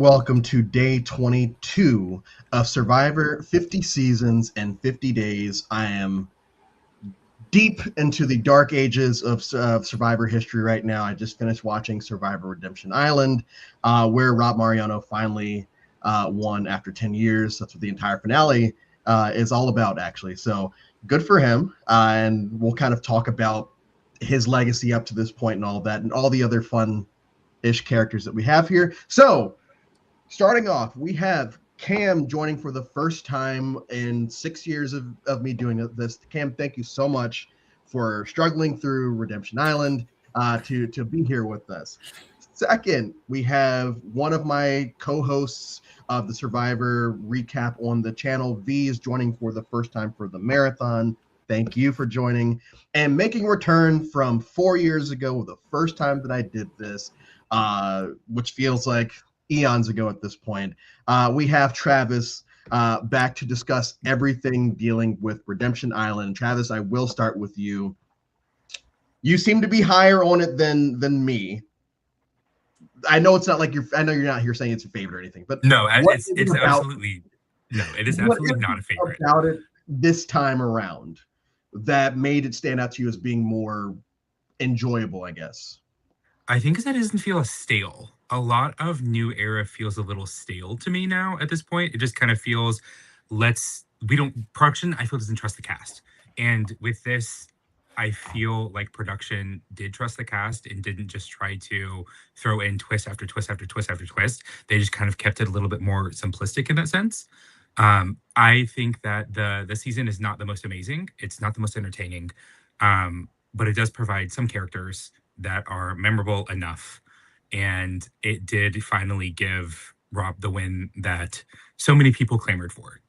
welcome to day 22 of Survivor 50 Seasons and 50 Days. I am deep into the dark ages of Survivor history right now. I just finished watching Survivor Redemption Island, where Rob Mariano finally won after 10 years. That's what the entire finale is all about, actually. So good for him. And we'll kind of talk about his legacy up to this point and all that, and all the other fun-ish characters that we have here. So starting off, we have Cam joining for the first time in 6 years of me doing this. Cam, thank you so much for struggling through Redemption Island to be here with us. Second, we have one of my co-hosts of the Survivor recap on the channel. V is joining for the first time for the marathon. Thank you for joining. And making a return from 4 years ago, the first time that I did this, which feels like eons ago at this point, we have Travis back to discuss everything dealing with Redemption Island. Travis, I will start with you. You seem to be higher on it than me. I know it's not like I know you're not here saying it's your favorite or anything, but no, it's absolutely no. It is absolutely not a favorite. About it this time around that made it stand out to you as being more enjoyable, I guess. I think that it doesn't feel as stale. A lot of New Era feels a little stale to me now at this point. It just kind of feels, production, I feel, doesn't trust the cast. And with this, I feel like production did trust the cast and didn't just try to throw in twist after twist after twist after twist. They just kind of kept it a little bit more simplistic in that sense. I think that the season is not the most amazing. It's not the most entertaining, but it does provide some characters that are memorable enough. And it did finally give Rob the win that so many people clamored for.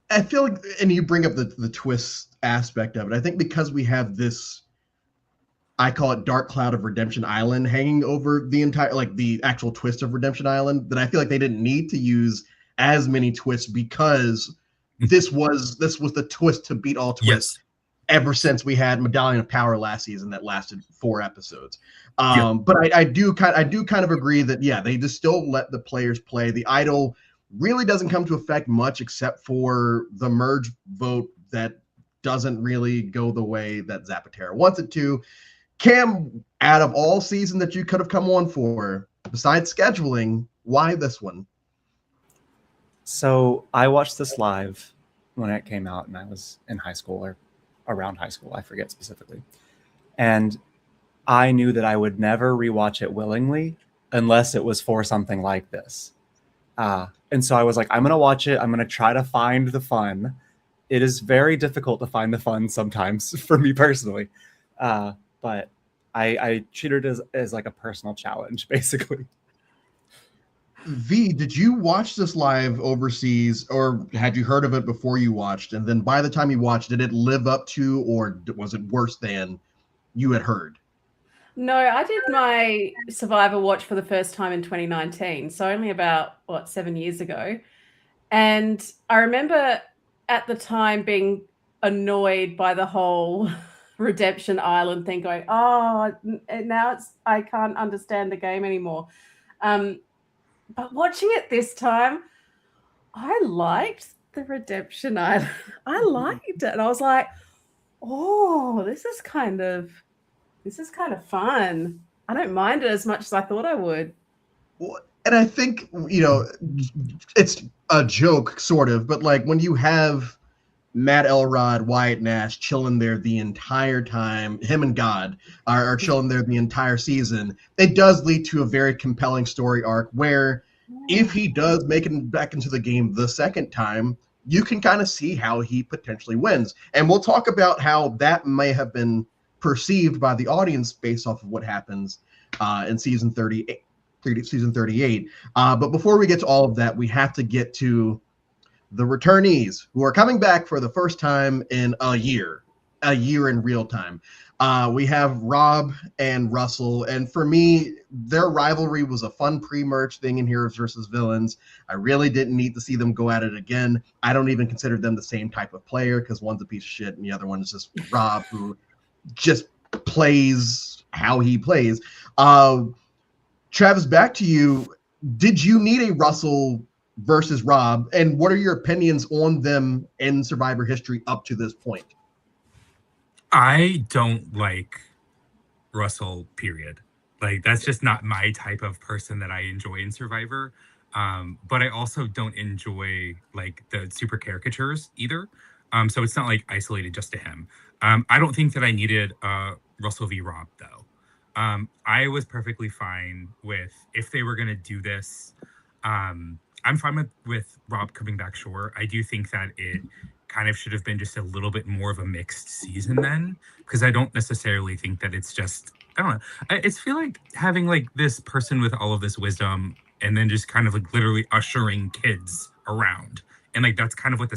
I feel like, and you bring up the twist aspect of it, I think because we have this, I call it dark cloud of Redemption Island hanging over the entire, like the actual twist of Redemption Island, that I feel like they didn't need to use as many twists because this was the twist to beat all twists. Yes. Ever since we had Medallion of Power last season that lasted 4 episodes. But I do kind of agree that, yeah, they just still let the players play. The idol really doesn't come to effect much except for the merge vote that doesn't really go the way that Zapatero wants it to. Cam, out of all season that you could have come on for, besides scheduling, why this one? So I watched this live when it came out, and I was in high school or around high school, I forget specifically. And I knew that I would never rewatch it willingly unless it was for something like this. And so I was like, I'm going to watch it. I'm going to try to find the fun. It is very difficult to find the fun sometimes for me personally. But I treat it as like a personal challenge, basically. V, did you watch this live overseas, or had you heard of it before you watched? And then by the time you watched, did it live up to, or was it worse than you had heard? No, I did my Survivor watch for the first time in 2019, so only about, 7 years ago. And I remember at the time being annoyed by the whole Redemption Island thing, going, oh, now I can't understand the game anymore. But watching it this time, I liked the Redemption Island. I liked it. And I was like, oh, this is kind of fun. I don't mind it as much as I thought I would. Well, and I think, it's a joke, sort of, but like when you have Matt Elrod, Wyatt Nash chilling there the entire time, him and God are chilling there the entire season, it does lead to a very compelling story arc where if he does make it back into the game the second time, you can kind of see how he potentially wins. And we'll talk about how that may have been perceived by the audience based off of what happens in season 38. But before we get to all of that, we have to get to the returnees who are coming back for the first time in a year in real time. We have Rob and Russell, and for me, their rivalry was a fun pre-merge thing in Heroes versus Villains. I really didn't need to see them go at it again. I don't even consider them the same type of player because one's a piece of shit and the other one is just Rob, who just plays how he plays. Travis, back to you. did you need a Russell versus Rob, and what are your opinions on them in Survivor history up to this point? I don't like Russell, period. Like, that's just not my type of person that I enjoy in Survivor. But I also don't enjoy like the super caricatures either. So it's not like isolated just to him. I don't think that I needed Russell v. Rob though. I was perfectly fine with if they were gonna do this. I'm fine with Rob coming back, sure. I do think that it kind of should have been just a little bit more of a mixed season then, because I don't necessarily think that it's just, I don't know. It's feel like having like this person with all of this wisdom and then just kind of like literally ushering kids around. And like that's kind of what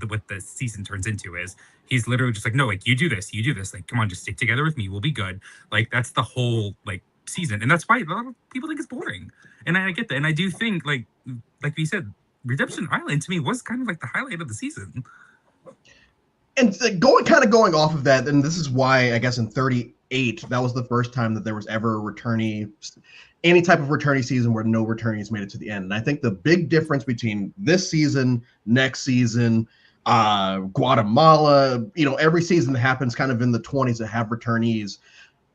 what the season turns into is he's literally just like, no, like you do this, like come on, just stick together with me, we'll be good. Like that's the whole like season, and that's why a lot of people think it's boring. And I get that, and I do think like we said, Redemption Island to me was kind of like the highlight of the season. And going off of that, and this is why I guess in 38 that was the first time that there was ever any type of returnee season where no returnees made it to the end. And I think the big difference between this season, next season, Guatemala, every season that happens kind of in the 20s that have returnees,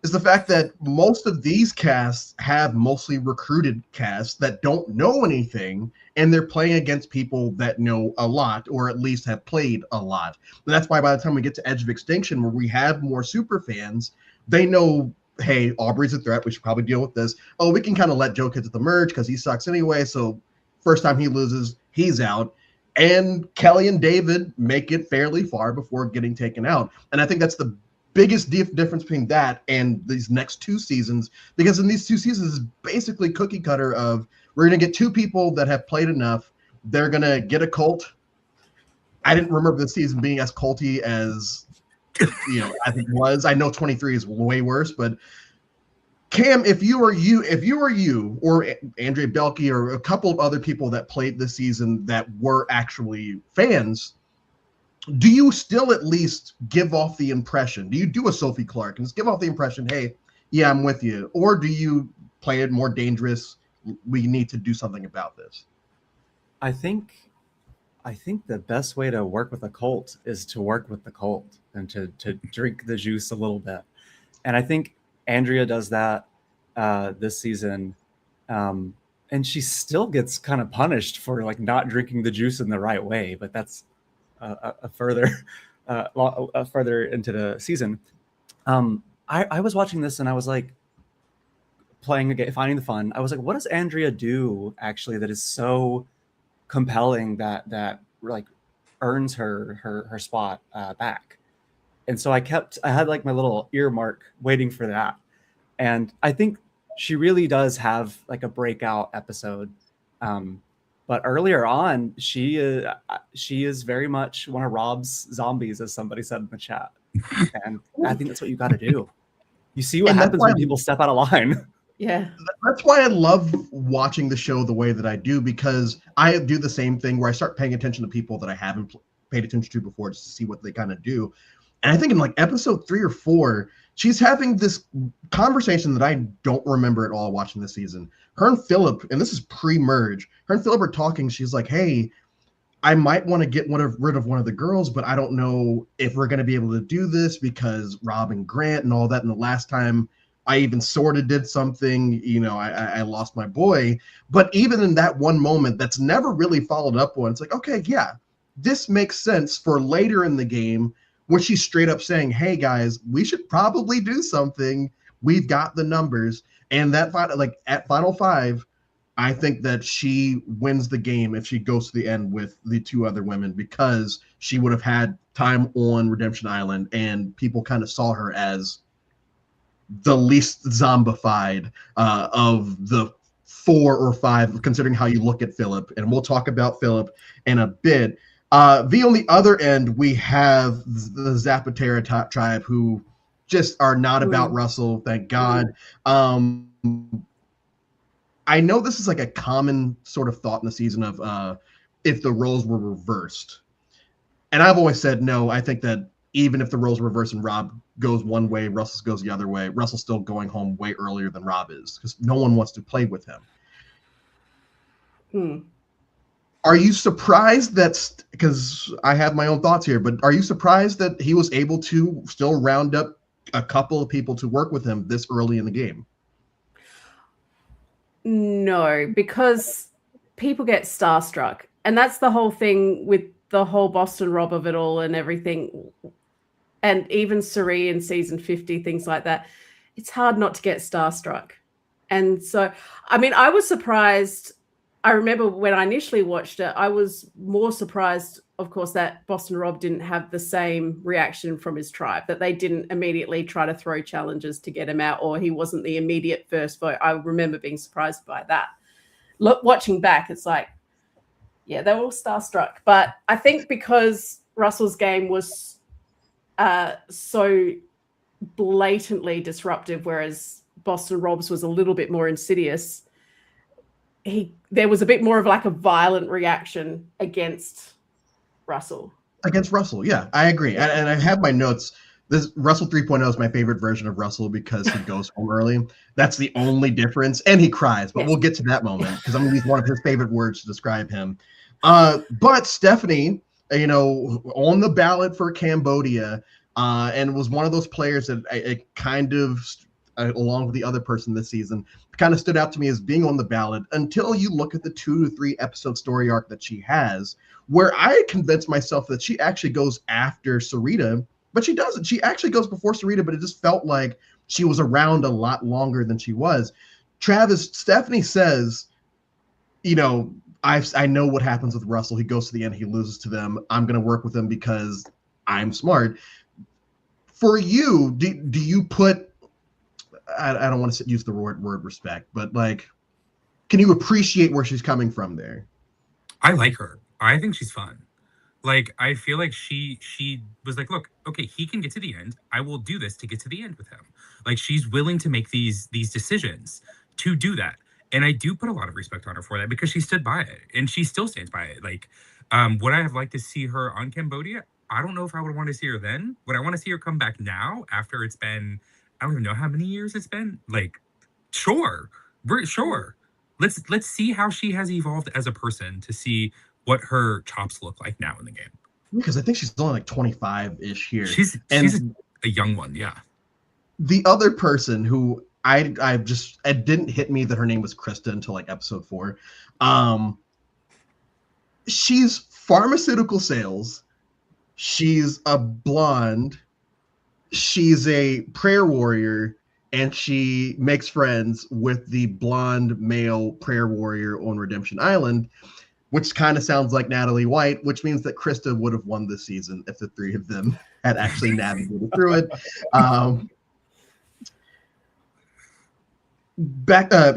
is the fact that most of these casts have mostly recruited casts that don't know anything, and they're playing against people that know a lot, or at least have played a lot. And that's why by the time we get to Edge of Extinction, where we have more super fans, they know, hey, Aubrey's a threat, we should probably deal with this. Oh, we can kind of let Joe Kidd at the merge because he sucks anyway, so first time he loses, he's out. And Kelly and David make it fairly far before getting taken out. And I think that's the biggest difference between that and these next two seasons, because in these two seasons is basically cookie cutter of we're going to get two people that have played enough. They're going to get a cult. I didn't remember the season being as culty as I think it was. I know 23 is way worse, but Cam, if you were you or Andrea Belke or a couple of other people that played this season that were actually fans, do you still at least give off the impression? Do you do a Sophie Clark and just give off the impression, hey, yeah, I'm with you? Or do you play it more dangerous? We need to do something about this. I think the best way to work with a cult is to work with the cult and to drink the juice a little bit. And I think Andrea does that this season. And she still gets kind of punished for like not drinking the juice in the right way, but that's a further into the season. I was watching this and I was like playing a game, finding the fun. I was like, what does Andrea do actually that is so compelling that like earns her spot back? And so I had like my little earmark waiting for that. And I think she really does have like a breakout episode. But earlier on, she is very much one of Rob's zombies, as somebody said in the chat. And I think that's what you got to do. You see what happens when people step out of line. Yeah. That's why I love watching the show the way that I do, because I do the same thing where I start paying attention to people that I haven't paid attention to before just to see what they kind of do. And I think in like episode 3 or 4, she's having this conversation that I don't remember at all watching this season. Her and Philip, and this is pre-merge, her and Philip are talking. She's like, hey, I might want to get rid of one of the girls, but I don't know if we're going to be able to do this because Rob and Grant and all that. And the last time I even sort of did something, I lost my boy. But even in that one moment that's never really followed up on, it's like, okay, yeah, this makes sense for later in the game where she's straight up saying, hey guys, we should probably do something. We've got the numbers. And that at Final 5, I think that she wins the game if she goes to the end with the two other women, because she would have had time on Redemption Island and people kind of saw her as the least zombified of the 4 or 5, considering how you look at Philip. And we'll talk about Philip in a bit. On the other end, we have the Zapatera tribe, who just are not about Russell, thank God. I know this is like a common sort of thought in the season of if the roles were reversed. And I've always said no. I think that even if the roles were reversed and Rob goes one way, Russell goes the other way, Russell's still going home way earlier than Rob is, because no one wants to play with him. Hmm. Are you surprised that's because I have my own thoughts here, but are you surprised that he was able to still round up a couple of people to work with him this early in the game? No, because people get starstruck. And that's the whole thing with the whole Boston Rob of it all and everything. And even Suri in season 50, things like that. It's hard not to get starstruck. And so, I mean, I was surprised. I remember when I initially watched it, I was more surprised, of course, that Boston Rob didn't have the same reaction from his tribe, that they didn't immediately try to throw challenges to get him out, or he wasn't the immediate first vote. I remember being surprised by that. Look, watching back, it's like, yeah, they were all starstruck. But I think because Russell's game was so blatantly disruptive, whereas Boston Rob's was a little bit more insidious, there was a bit more of like a violent reaction against Russell. Against Russell, yeah, I agree. Yeah. And I have my notes. This Russell 3.0 is my favorite version of Russell because he goes home early. That's the only difference. And he cries, but Yes. we'll get to that moment because I'm going to use one of his favorite words to describe him. But Stephanie, on the ballot for Cambodia, and was one of those players that I kind of, along with the other person this season, kind of stood out to me as being on the ballot until you look at the 2 to 3 episode story arc that she has, where I convinced myself that she actually goes after Sarita, but she doesn't. She actually goes before Sarita, but it just felt like she was around a lot longer than she was. Travis, Stephanie says, I know what happens with Russell. He goes to the end, he loses to them. I'm going to work with him because I'm smart. For you, do you put, I don't want to use the word respect, but like, can you appreciate where she's coming from there? I like her. I think she's fun. Like, I feel like she was like, look, okay, he can get to the end. I will do this to get to the end with him. Like, she's willing to make these decisions to do that. And I do put a lot of respect on her for that because she stood by it and she still stands by it. Like, would I have liked to see her on Cambodia? I don't know if I would want to see her then. Would I want to see her come back now after it's been, I don't even know how many years it's been? Like, sure. Sure. Let's see how she has evolved as a person to see what her chops look like now in the game. Because I think she's only like 25-ish here. She's a young one, yeah. The other person who it didn't hit me that her name was Krista until like episode 4. She's pharmaceutical sales. She's a blonde. She's a prayer warrior, and she makes friends with the blonde male prayer warrior on Redemption Island, which kind of sounds like Natalie White, which means that Krista would have won this season if the 3 of them had actually navigated through it.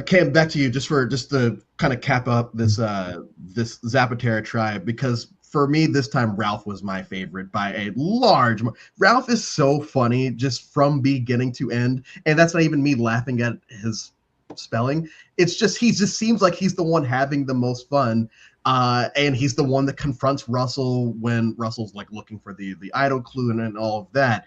Cam, back to you just to kind of cap up this Zapatera tribe, because for me this time Ralph was my favorite by a large. Ralph is so funny just from beginning to end, and that's not even me laughing at his spelling. It's just he just seems like he's the one having the most fun, and he's the one that confronts Russell when Russell's like looking for the idol clue and all of that.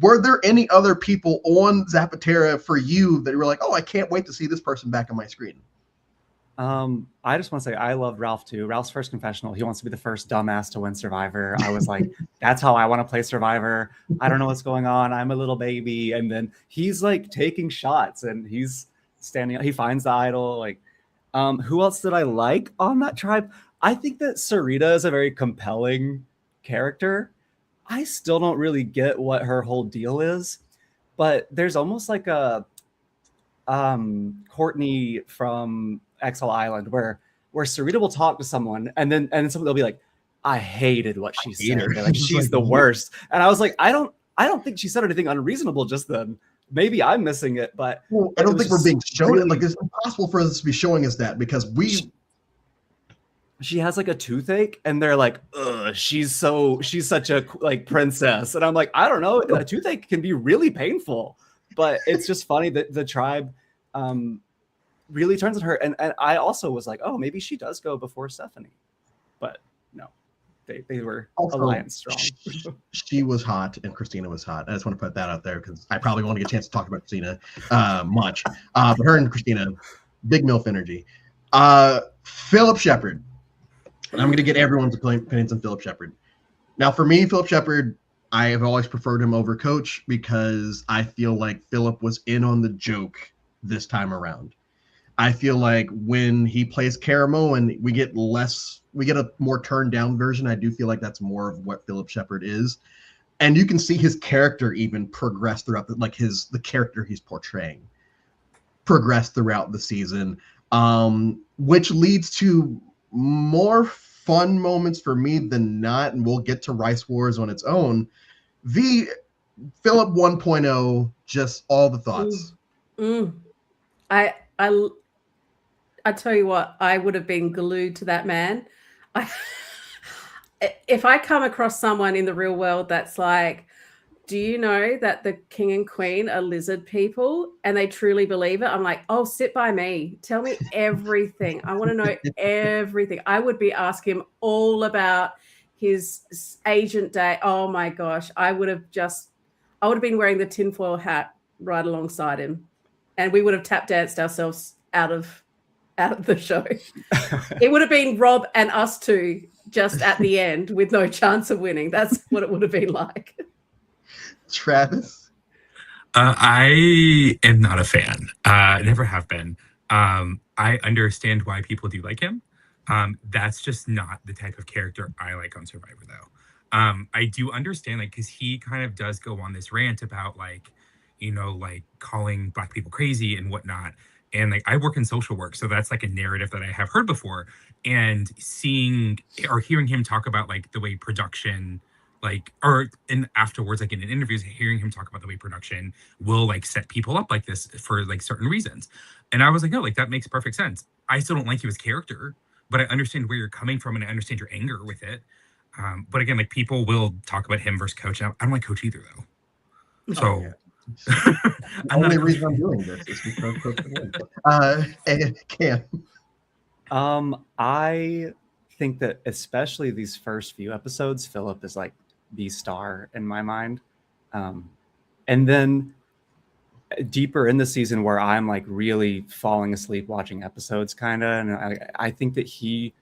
Were there any other people on Zapatera for you that you were like, oh, I can't wait to see this person back on my screen? I just want to say I love Ralph too. Ralph's first confessional, he wants to be the first dumbass to win Survivor. I was like, that's how I want to play Survivor. I don't know what's going on. I'm a little baby. And then he's like taking shots and he's standing up. He finds the idol. Like, who else did I like on that tribe? I think that Sarita is a very compelling character. I still don't really get what her whole deal is, but there's almost like a Courtney from Exile Island where Sarita will talk to someone and then someone they'll be like, I hated what she said. Like, she's the worst. And I was like, I don't think she said anything unreasonable just then. Maybe I'm missing it, but I don't think we're being shown it. Like, it's impossible for us to be showing us that because she has like a toothache and they're like, ugh, she's such a like princess. And I'm like, I don't know. A toothache can be really painful, but it's just funny that the tribe really turns on her. And I also was like, oh, maybe she does go before Stephanie, but no, they were also alliance strong. She was hot and Christina was hot. I just want to put that out there because I probably won't get a chance to talk about Christina much. But her and Christina, big MILF energy. Philip Shepard. And I'm going to get everyone's opinions on Philip Shepard. Now, for me, Philip Shepard, I have always preferred him over Coach because I feel like Philip was in on the joke this time around. I feel like when he plays Caramo and we get a more turned down version, I do feel like that's more of what Philip Shepard is. And you can see his character even progress throughout the character he's portraying progress throughout the season, which leads to more fun moments for me than not. And we'll get to Rice Wars on its own. The Philip 1.0, just all the thoughts. I tell you what, I would have been glued to that man. If I come across someone in the real world that's like, do you know that the king and queen are lizard people and they truly believe it? I'm like, oh, sit by me. Tell me everything. I want to know everything. I would be asking him all about his agent day. Oh my gosh. I would have been wearing the tinfoil hat right alongside him. And we would have tap danced ourselves out of the show. It would have been Rob and us two just at the end with no chance of winning. That's what it would have been like. Travis? I am not a fan. Never have been. I understand why people do like him. That's just not the type of character I like on Survivor, though. I do understand, like, because he kind of does go on this rant about, like, you know, like calling Black people crazy and whatnot. And like I work in social work, so that's like a narrative that I have heard before. And seeing or hearing him talk about like the way production, like, or in afterwards, like in interviews, hearing him talk about the way production will like set people up like this for like certain reasons. And I was like, no, like that makes perfect sense. I still don't like you as character, but I understand where you're coming from and I understand your anger with it. But again, like people will talk about him versus Coach. I don't like Coach either, though. So. Oh, yeah. The only reason I'm doing this is because Coach wins. Cam. I think that especially these first few episodes, Philip is like the star in my mind. And then deeper in the season where I'm like really falling asleep watching episodes kind of, and I think that he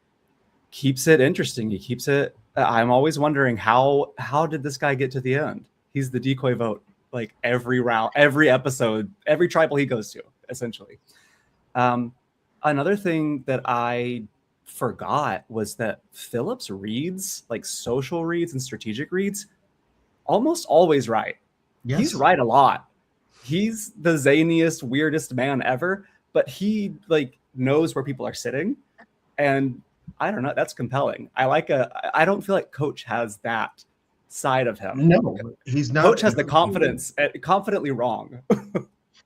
keeps it interesting. He keeps it. I'm always wondering how did this guy get to the end? He's the decoy vote. Like every round, every episode, every tribal he goes to, essentially. Another thing that I forgot was that Philip's reads, like social reads and strategic reads, almost always right. Yes. He's right a lot. He's the zaniest, weirdest man ever, but he like knows where people are sitting. And I don't know, that's compelling. I don't feel like Coach has that side of him. No, he's not. Coach has the confidence, confidently wrong.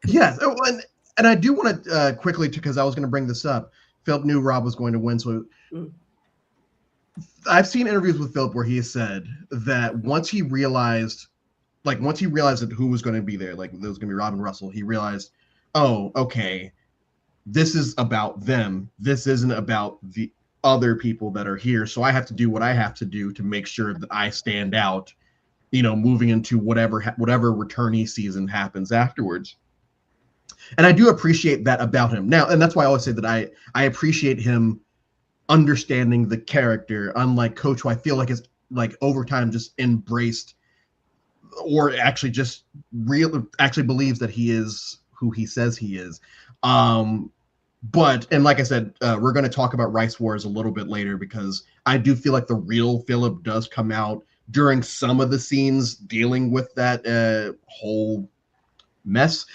Yes, and I do want to quickly, because I was going to bring this up. Philip knew Rob was going to win, so I've seen interviews with Philip where he has said that once he realized that who was going to be there, like there was going to be Rob and Russell, he realized, oh, okay, this is about them. This isn't about the other people that are here, so I have to do what I have to do to make sure that I stand out, you know, moving into whatever returnee season happens afterwards. And I do appreciate that about him now, and that's why I always say that I appreciate him understanding the character, unlike Coach, who I feel like is like over time just embraced or actually just actually believes that he is who he says he is. But, and like I said, we're going to talk about Rice Wars a little bit later, because I do feel like the real Philip does come out during some of the scenes dealing with that whole mess.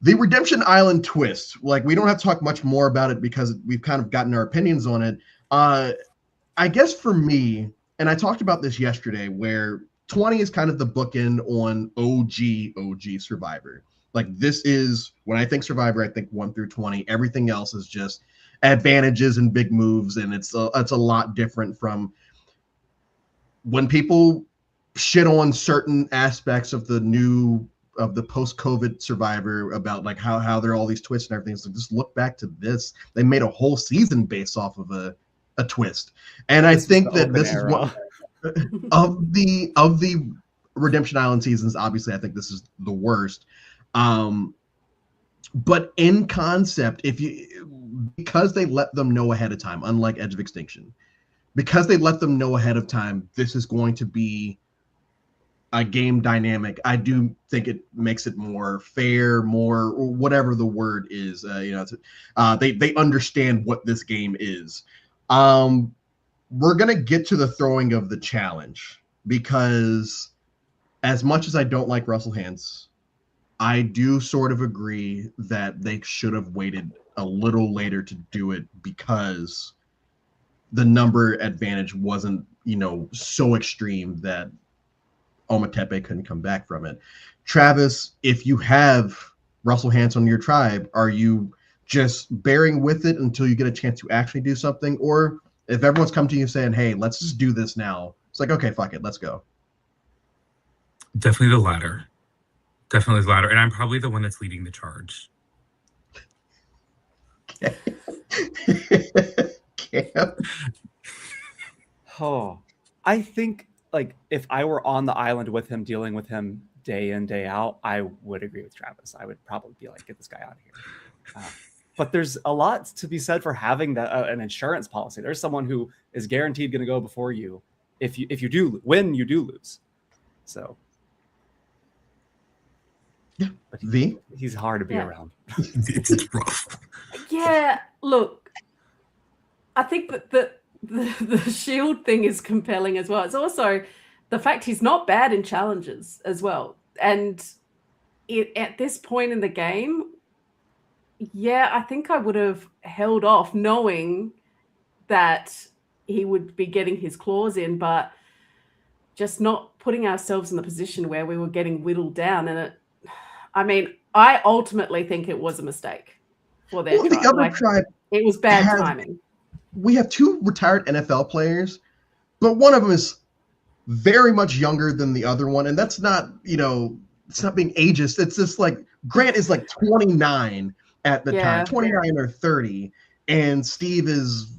The Redemption Island twist, like we don't have to talk much more about it because we've kind of gotten our opinions on it. I guess for me, and I talked about this yesterday, where 20 is kind of the bookend on OG Survivor. Like this is, when I think Survivor, I think 1 through 20. Everything else is just advantages and big moves, and it's a lot different from when people shit on certain aspects of the post-COVID Survivor about like how there are all these twists and everything. So just look back to this. They made a whole season based off of a twist, and I think that this is what of the Redemption Island seasons. Obviously, I think this is the worst. But in concept, because they let them know ahead of time, unlike Edge of Extinction, because they let them know ahead of time this is going to be a game dynamic. I do think it makes it more fair, more whatever the word is. They understand what this game is. We're gonna get to the throwing of the challenge because, as much as I don't like Russell Hands, I do sort of agree that they should have waited a little later to do it because the number advantage wasn't, so extreme that Ometepe couldn't come back from it. Travis, if you have Russell Hanson on your tribe, are you just bearing with it until you get a chance to actually do something? Or if everyone's come to you saying, hey, let's just do this now, it's like, okay, fuck it, let's go. Definitely the latter. Definitely the latter. And I'm probably the one that's leading the charge. Camp. Oh, I think like if I were on the island with him, dealing with him day in, day out, I would agree with Travis. I would probably be like, get this guy out of here. But there's a lot to be said for having that an insurance policy. There's someone who is guaranteed going to go before you if you do win, you do lose. So yeah, but he's hard to be around. It's rough. Yeah, look, I think that the shield thing is compelling as well. It's also the fact he's not bad in challenges as well. And at this point in the game, yeah, I think I would have held off knowing that he would be getting his claws in, but just not putting ourselves in the position where we were getting whittled down. And I ultimately think it was a mistake for their tribe. The other tribe, it was bad timing. We have two retired NFL players, but one of them is very much younger than the other one. And that's not, it's not being ageist. It's just like Grant is like 29 at the time, 29 or 30. And Steve is,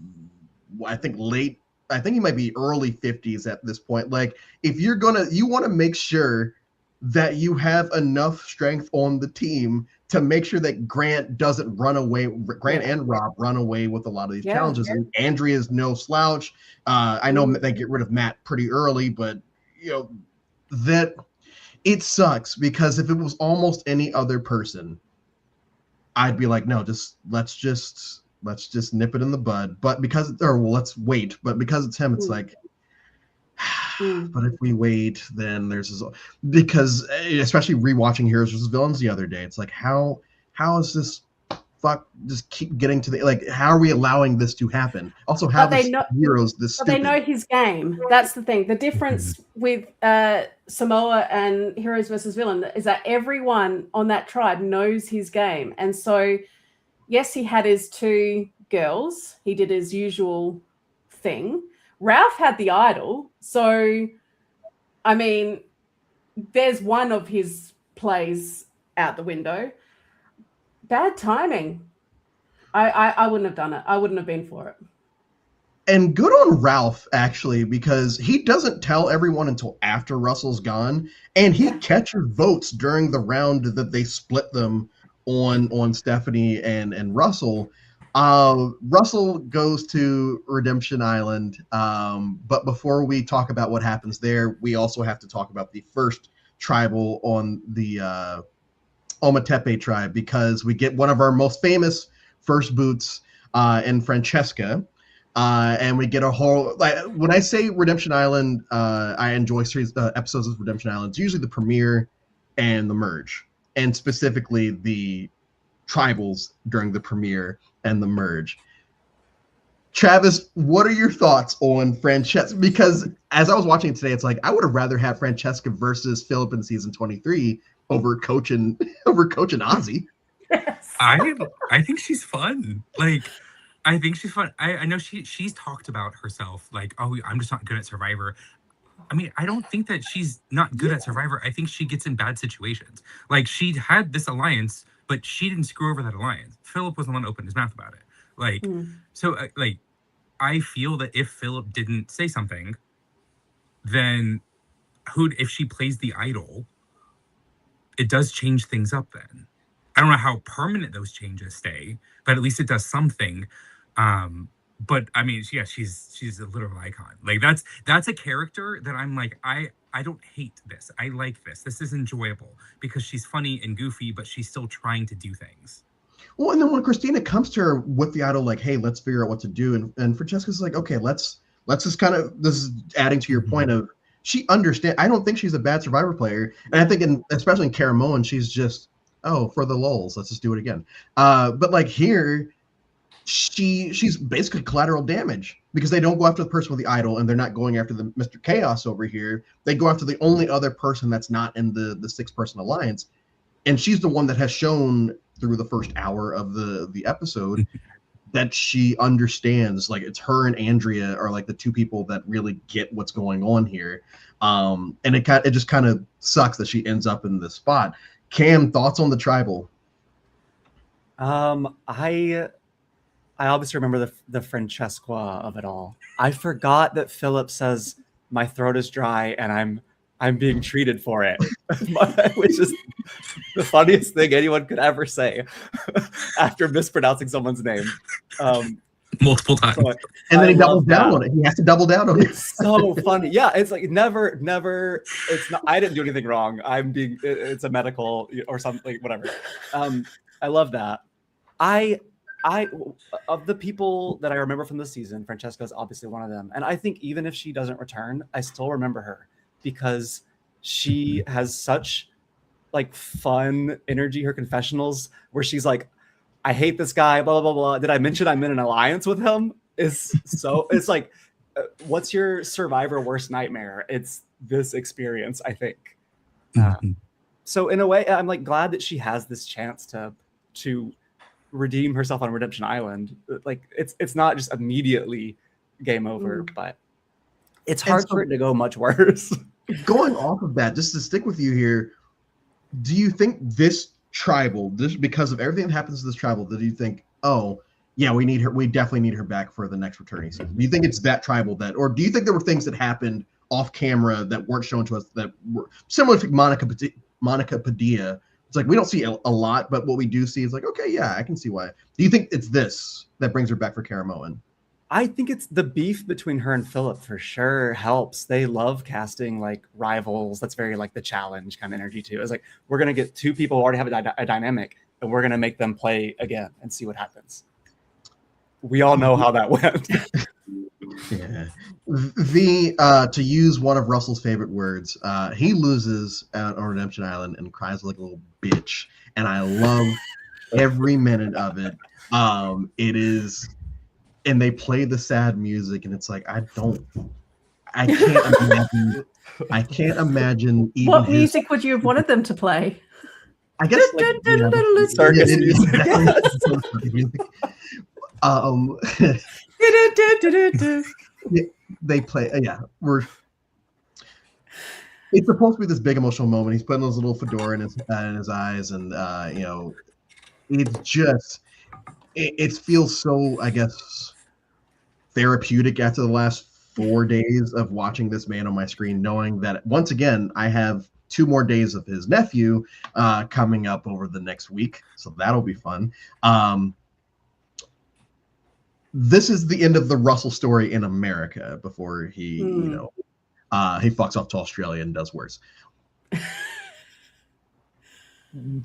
I think he might be early 50s at this point. Like if you want to make sure that you have enough strength on the team to make sure that Grant doesn't run away. Grant and Rob run away with a lot of these challenges. And Andrea's no slouch. I know they get rid of Matt pretty early, but that it sucks because if it was almost any other person, I'd be like, no, let's just nip it in the bud. But let's wait. But because it's him, it's like, but if we wait, then because especially rewatching Heroes vs. Villains the other day, it's like how is this just keep getting to the how are we allowing this to happen? Also, how Heroes this stupid? They know his game. That's the thing. The difference with Samoa and Heroes vs. Villain is that everyone on that tribe knows his game, and so yes, he had his two girls. He did his usual thing. Ralph had the idol, so there's one of his plays out the window. Bad timing. I wouldn't have done it. I wouldn't have been for it. And good on Ralph, actually, because he doesn't tell everyone until after Russell's gone, and he catches votes during the round that they split them on Stephanie and Russell. Russell goes to Redemption Island, but before we talk about what happens there, we also have to talk about the first tribal on the Ometepe tribe, because we get one of our most famous first boots in Francesca, and we get a whole, when I say Redemption Island, I enjoy series episodes of Redemption Island. It's usually the premiere and the merge, and specifically the tribals during the premiere and the merge. Travis, what are your thoughts on Francesca? Because as I was watching it today, it's like I would have rather had Francesca versus Philip in season 23 over coaching Ozzy. Yes. I think she's fun. I think she's fun. I know she's talked about herself like, oh, I'm just not good at Survivor. I don't think that she's not good at Survivor. I think she gets in bad situations. Like, she had this alliance, but she didn't screw over that alliance. Philip was the one that opened his mouth about it. So I feel that if Philip didn't say something, then if she plays the idol, it does change things up then. I don't know how permanent those changes stay, but at least it does something. But I mean, yeah, she's a literal icon. Like that's a character that I'm like, I don't hate this. I like this. This is enjoyable because she's funny and goofy, but she's still trying to do things. Well, and then when Christina comes to her with the idol, like, hey, let's figure out what to do, and Francesca's like, okay, let's just kind of, this is adding to your point of, she understands. I don't think she's a bad Survivor player, and I think especially in Caramoan, she's just, oh, for the lulz, let's just do it again. But like here, she's basically collateral damage because they don't go after the person with the idol, and they're not going after the Mr. Chaos over here. They go after the only other person that's not in the 6-person alliance, and she's the one that has shown through the first hour of the episode that she understands. Like, it's her and Andrea are like the two people that really get what's going on here. And it just kind of sucks that she ends up in this spot. Cam, thoughts on the tribal? I obviously remember the Francesca of it all. I forgot that Philip says my throat is dry and I'm being treated for it, which is the funniest thing anyone could ever say after mispronouncing someone's name. Multiple times. So and then he doubles down on it. He has to double down on it. It's so funny. Yeah, it's like never. It's not. I didn't do anything wrong. It's a medical or something, whatever. I love that. I of the people that I remember from the season, Francesca is obviously one of them. And I think even if she doesn't return, I still remember her because she has such like fun energy. Her confessionals where she's like, I hate this guy, blah, blah, blah. Did I mention I'm in an alliance with him? It's like, what's your Survivor worst nightmare? It's this experience, I think. So in a way, I'm like glad that she has this chance to redeem herself on Redemption Island. Like it's not just immediately game over, but it's hard for it to go much worse. Going off of that, just to stick with you here, do you think this tribal, just because of everything that happens to this tribal, do you think, oh yeah, we need her, we definitely need her back for the next returning season? Do you think it's that tribal that, or do you think there were things that happened off camera that weren't shown to us that were similar to Monica Padilla? It's like we don't see a lot, but what we do see is like, okay, yeah, I can see why. Do you think it's this that brings her back for Caramoan? I think it's the beef between her and Philip for sure helps. They love casting like rivals. That's very like the challenge kind of energy too. It's like, we're going to get two people who already have a dynamic and we're going to make them play again and see what happens. We all know how that went. Yeah. To use one of Russell's favorite words, he loses on Redemption Island and cries like a little bitch. And I love every minute of it. It is, and they play the sad music, and it's like, I can't imagine even what music would you have wanted them to play? I guess circus music. They play, it's supposed to be this big emotional moment. He's putting those little fedora in his eyes, and it's just it feels so, I guess, therapeutic after the last 4 days of watching this man on my screen, knowing that once again I have 2 more days of his nephew coming up over the next week, so that'll be fun. This is the end of the Russell story in America before he he fucks off to Australia and does worse.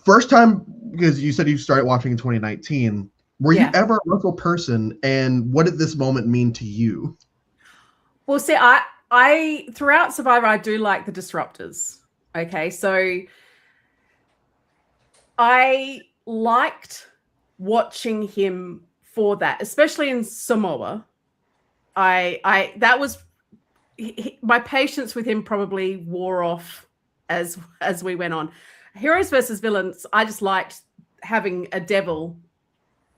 First time, because you said you started watching in 2019. Were you ever a Russell person, and what did this moment mean to you? Well, see, I throughout Survivor, I do like the disruptors. Okay, so I liked watching him for that, especially in Samoa. That was my patience with him probably wore off as we went on. Heroes versus villains, I just liked having a devil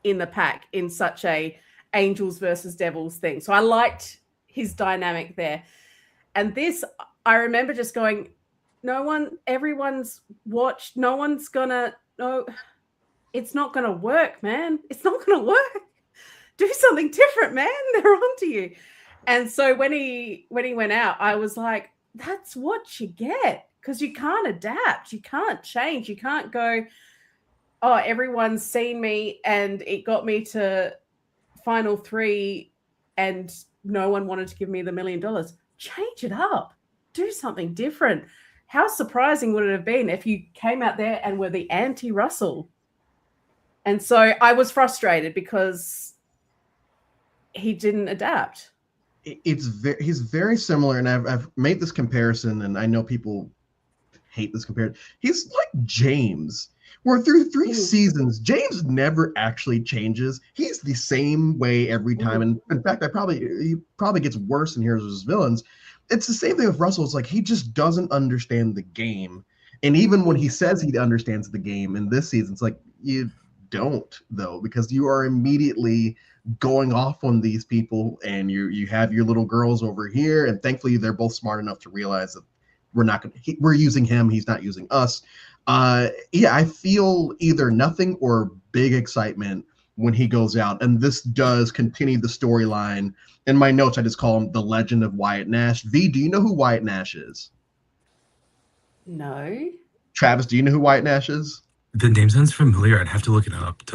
in the pack in such a angels versus devils thing. So I liked his dynamic there. And this, I remember just going, everyone's watched, it's not going to work, man. It's not going to work. Do something different, man. They're onto you. And so when he went out, I was like, that's what you get, because you can't adapt. You can't change. You can't go, oh, everyone's seen me and it got me to final 3 and no one wanted to give me the $1 million. Change it up. Do something different. How surprising would it have been if you came out there and were the anti-Russell? And so I was frustrated because he didn't adapt. He's very similar, and I've made this comparison, and I know people hate this comparison. He's like James, where through 3 seasons, James never actually changes. He's the same way every time, and in fact, he probably gets worse in Heroes vs. Villains. It's the same thing with Russell. It's like he just doesn't understand the game, and even when he says he understands the game in this season, it's like you don't, though, because you are immediately going off on these people, and you have your little girls over here, and thankfully they're both smart enough to realize that we're using him, he's not using us. Yeah, I feel either nothing or big excitement when he goes out, and this does continue the storyline. In my notes, I just call him the Legend of Wyatt Nash. V, do you know who Wyatt Nash is? No. Travis, do you know who Wyatt Nash is? The name sounds familiar. I'd have to look it up.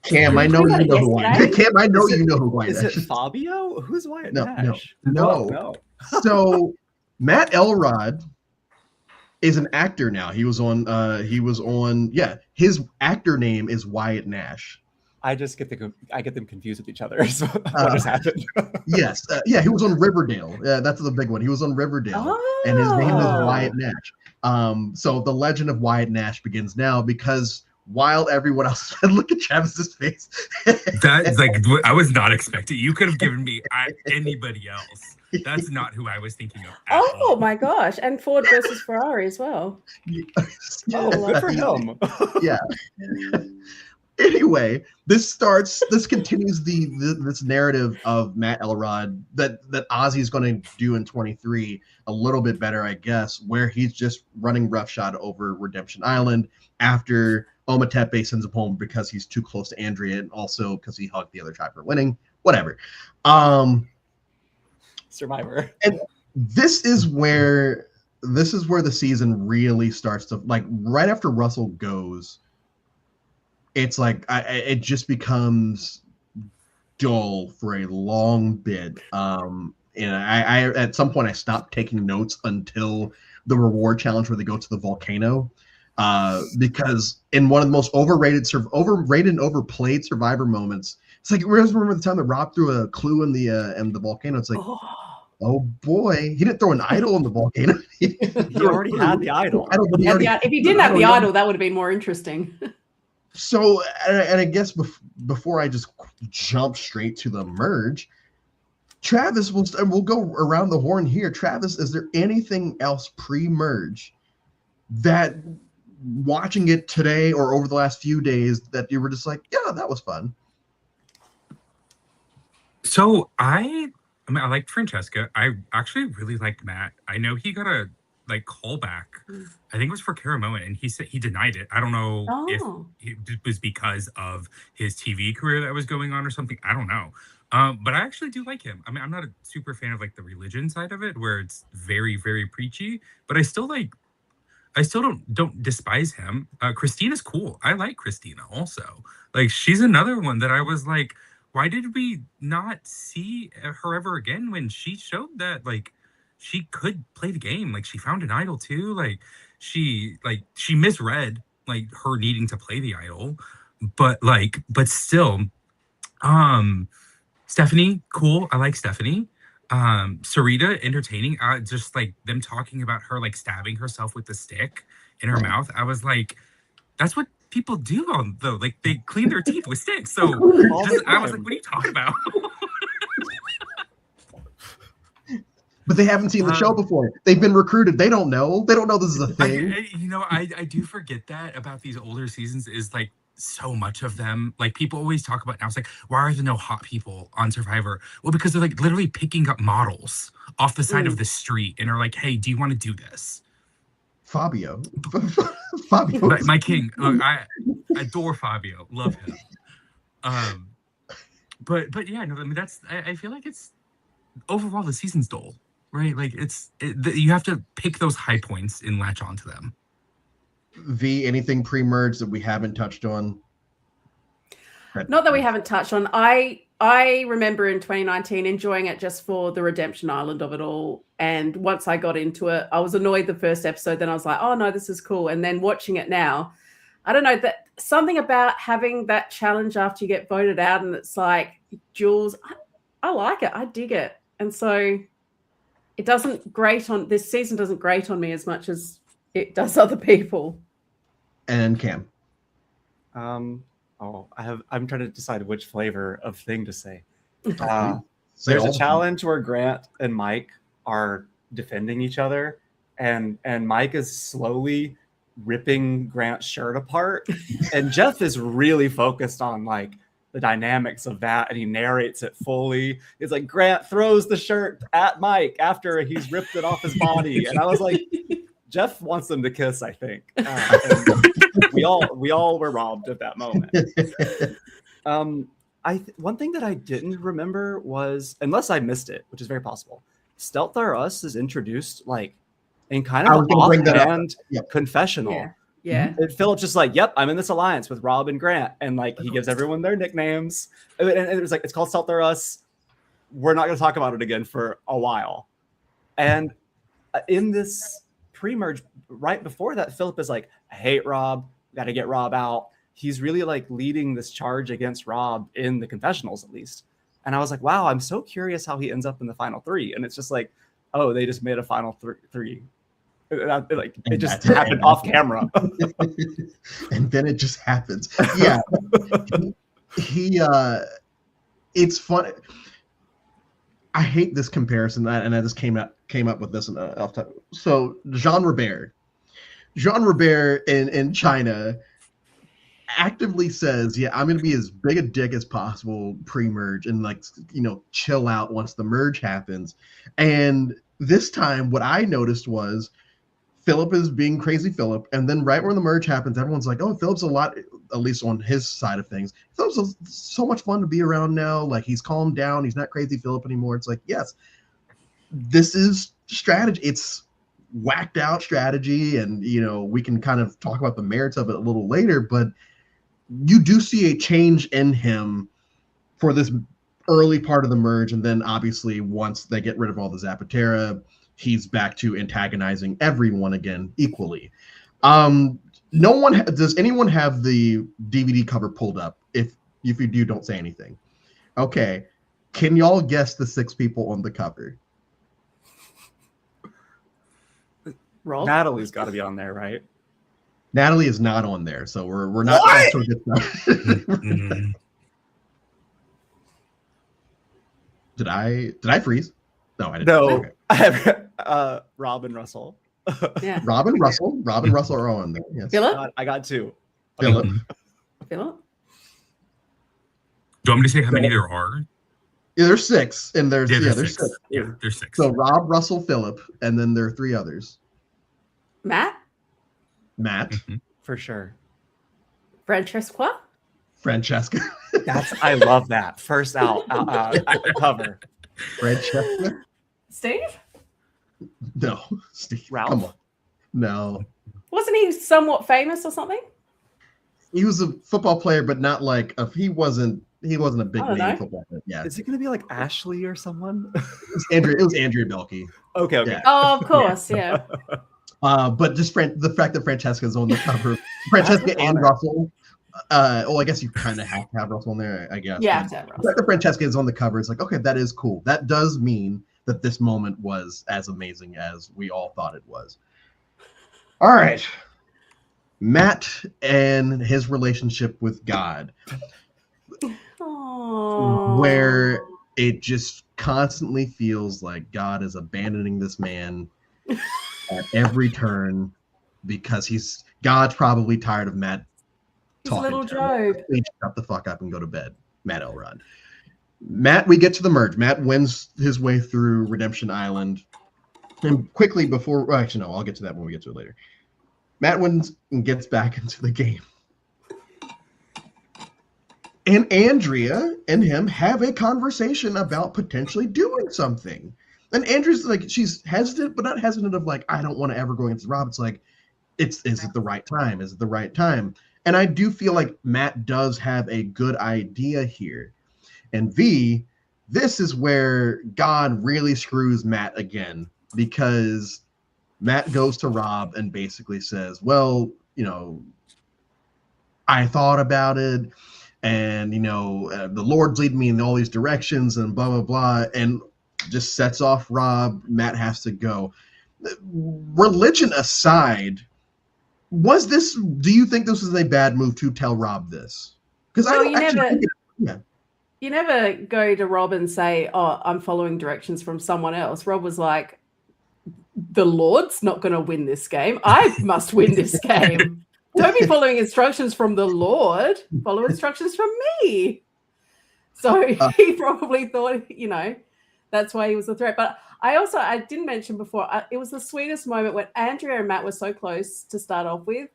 Cam, I know you know who Wyatt Nash is. Cam, I know you know who Wyatt Nash is. Is it Fabio? Who's Wyatt Nash? No. So Matt Elrod is an actor now. He was on his actor name is Wyatt Nash. I get them confused with each other. So what just happened? Yes. He was on Riverdale. That's the big one. He was on Riverdale, and his name is Wyatt Nash. So the legend of Wyatt Nash begins now, because while everyone else look at Travis's face. That's like, I was not expecting. You could have given me anybody else. That's not who I was thinking of. Oh my gosh. And Ford versus Ferrari as well. Good for him. Yeah. Anyway, this continues this narrative of Matt Elrod that Ozzy is going to do in 23 a little bit better, I guess, where he's just running roughshod over Redemption Island after Ometepe sends him home because he's too close to Andrea, and also because he hugged the other tribe for winning. Whatever. Survivor. And this is where the season really starts to, like, right after Russell goes. It's like it just becomes dull for a long bit. And I at some point I stopped taking notes until the reward challenge where they go to the volcano, because in one of the most overrated and overplayed Survivor moments, it's like, remember the time that Rob threw a clue in the volcano? It's like, oh boy, he didn't throw an idol in the volcano. He already had the idol. If he didn't have the idol, that would have been more interesting. So, and I guess before I just jump straight to the merge, Travis, we'll go around the horn here. Travis, is there anything else pre-merge that, watching it today or over the last few days, that you were just like, yeah, that was fun? So I liked Francesca. I actually really liked Matt. I know he got a callback. I think it was for Karamoa, and he said he denied it. I don't know if it was because of his TV career that was going on or something. I don't know. But I actually do like him. I mean, I'm not a super fan of like the religion side of it, where it's very, very preachy, but I still don't despise him. Christina's cool. I like Christina also. Like, she's another one that I was like, why did we not see her ever again when she showed that, like, she could play the game? Like, she found an idol too. Like, she misread like her needing to play the idol, but still, Stephanie, cool. I like Stephanie. Sarita, entertaining. Just like them talking about her like stabbing herself with the stick in her mouth. I was like, that's what people do like they clean their teeth with sticks. So I was like, what are you talking about? But they haven't seen the show before. They've been recruited. They don't know. They don't know this is a thing. I do forget that about these older seasons, is like so much of them, like, people always talk about now. It's like, why are there no hot people on Survivor? Well, because they're like literally picking up models off the side of the street and are like, hey, do you want to do this? Fabio. My king. Look, I adore Fabio. Love him. But yeah, no, I mean, I feel like it's overall the season's dull. Right, like you have to pick those high points and latch onto them. V, anything pre-merge that we haven't touched on? Not that we haven't touched on. I remember in 2019 enjoying it just for the redemption island of it all. And once I got into it, I was annoyed the first episode. Then I was like, oh no, this is cool. And then watching it now, I don't know, that something about having that challenge after you get voted out, and it's like, Jules, I like it. I dig it. And so it doesn't grate on, this season doesn't grate on me as much as it does other people. And Cam. I'm trying to decide which flavor of thing to say. Say There's all a of them. challenge where Grant and Mike are defending each other, and Mike is slowly ripping Grant's shirt apart, and Jeff is really focused on like the dynamics of that, and he narrates it fully. It's like Grant throws the shirt at Mike after he's ripped it off his body, and I was like, Jeff wants them to kiss, I think. And we all were robbed at that moment. One thing that I didn't remember was, unless I missed it, which is very possible, Stealth Are Us is introduced like in kind I of was an gonna bring that up. offhand Yep. confessional. Yeah. And Philip's just like, yep, I'm in this alliance with Rob and Grant. And like he gives everyone their nicknames. And it was like, it's called Stealth Are Us. We're not going to talk about it again for a while. And in this pre-merge, right before that, Philip is like, I hate Rob. Got to get Rob out. He's really like leading this charge against Rob in the confessionals, at least. And I was like, wow, I'm so curious how he ends up in the final three. And it's just like, oh, they just made a final three. It just happened off camera. And then it just happens. Yeah. he it's fun. I hate this comparison, and I just came up with this off top. So Jean Robert in China actively says, yeah, I'm going to be as big a dick as possible pre-merge and like, chill out once the merge happens. And this time what I noticed was Philip is being crazy Philip, and then right when the merge happens, everyone's like, oh, Philip's a lot, at least on his side of things, Philip's so much fun to be around now. Like, he's calmed down. He's not crazy Philip anymore. It's like, yes, this is strategy. It's whacked out strategy, and we can kind of talk about the merits of it a little later, but you do see a change in him for this early part of the merge, and then obviously once they get rid of all the Zapatera, he's back to antagonizing everyone again equally. Does anyone have the DVD cover pulled up? If you do, don't say anything. Okay, can y'all guess the 6 people on the cover? Roll. Natalie's got to be on there, right? Natalie is not on there, so we're not off to a good start. Did I freeze? No, I didn't. No, Okay. I have Rob and Russell. Yeah. Rob and Russell are on there. Yes. Philip? I got 2. Philip. Philip? Do you want me to say how many there are? Yeah, there's 6, and there's there's there's 6. Yeah, there's 6. So Rob, Russell, Philip, and then there are 3 others. Matt? Matt, For sure. Francesca? Francesca, I love that. First out cover. Francesca. Steve? No, Steve. Ralph? Come on. No, Wasn't he somewhat famous or something? he was a football player, but not like he wasn't a big I don't name know. football player. Yeah, Is it going to be like Ashley or someone? it was Andrea Belke. Okay. Yeah. Oh, of course, yeah. But just the fact that Francesca's on the cover, Francesca and honor. Russell. Well, I guess you kind of have to have Russell on there, I guess. Yeah, But the fact that Francesca is on the cover, it's like, okay, that is cool. That does mean that this moment was as amazing as we all thought it was. All right. Matt and his relationship with God, Aww. where it just constantly feels like God is abandoning this man at every turn because God's probably tired of Matt He's talking little to him. Job. Please shut the fuck up and go to bed, Matt Elrod. Matt, we get to the merge. Matt wins his way through Redemption Island. And quickly before, well, actually, no, I'll get to that when we get to it later. Matt wins and gets back into the game. And Andrea and him have a conversation about potentially doing something. And Andrea's like, she's hesitant, but not hesitant of like, I don't want to ever go against Rob. It's like, is it the right time? Is it the right time? And I do feel like Matt does have a good idea here. And V, this is where God really screws Matt again, because Matt goes to Rob and basically says, well, I thought about it, and the Lord's leading me in all these directions, and blah blah blah, and just sets off Rob. Matt has to go. Religion aside, do you think this was a bad move to tell Rob this? Because I don't actually think you never go to Rob and say, oh, I'm following directions from someone else. Rob was like, the Lord's not going to win this game. I must win this game. Don't be following instructions from the Lord. Follow instructions from me. So he probably thought, that's why he was a threat. But I didn't mention before, it was the sweetest moment when Andrea and Matt were so close to start off with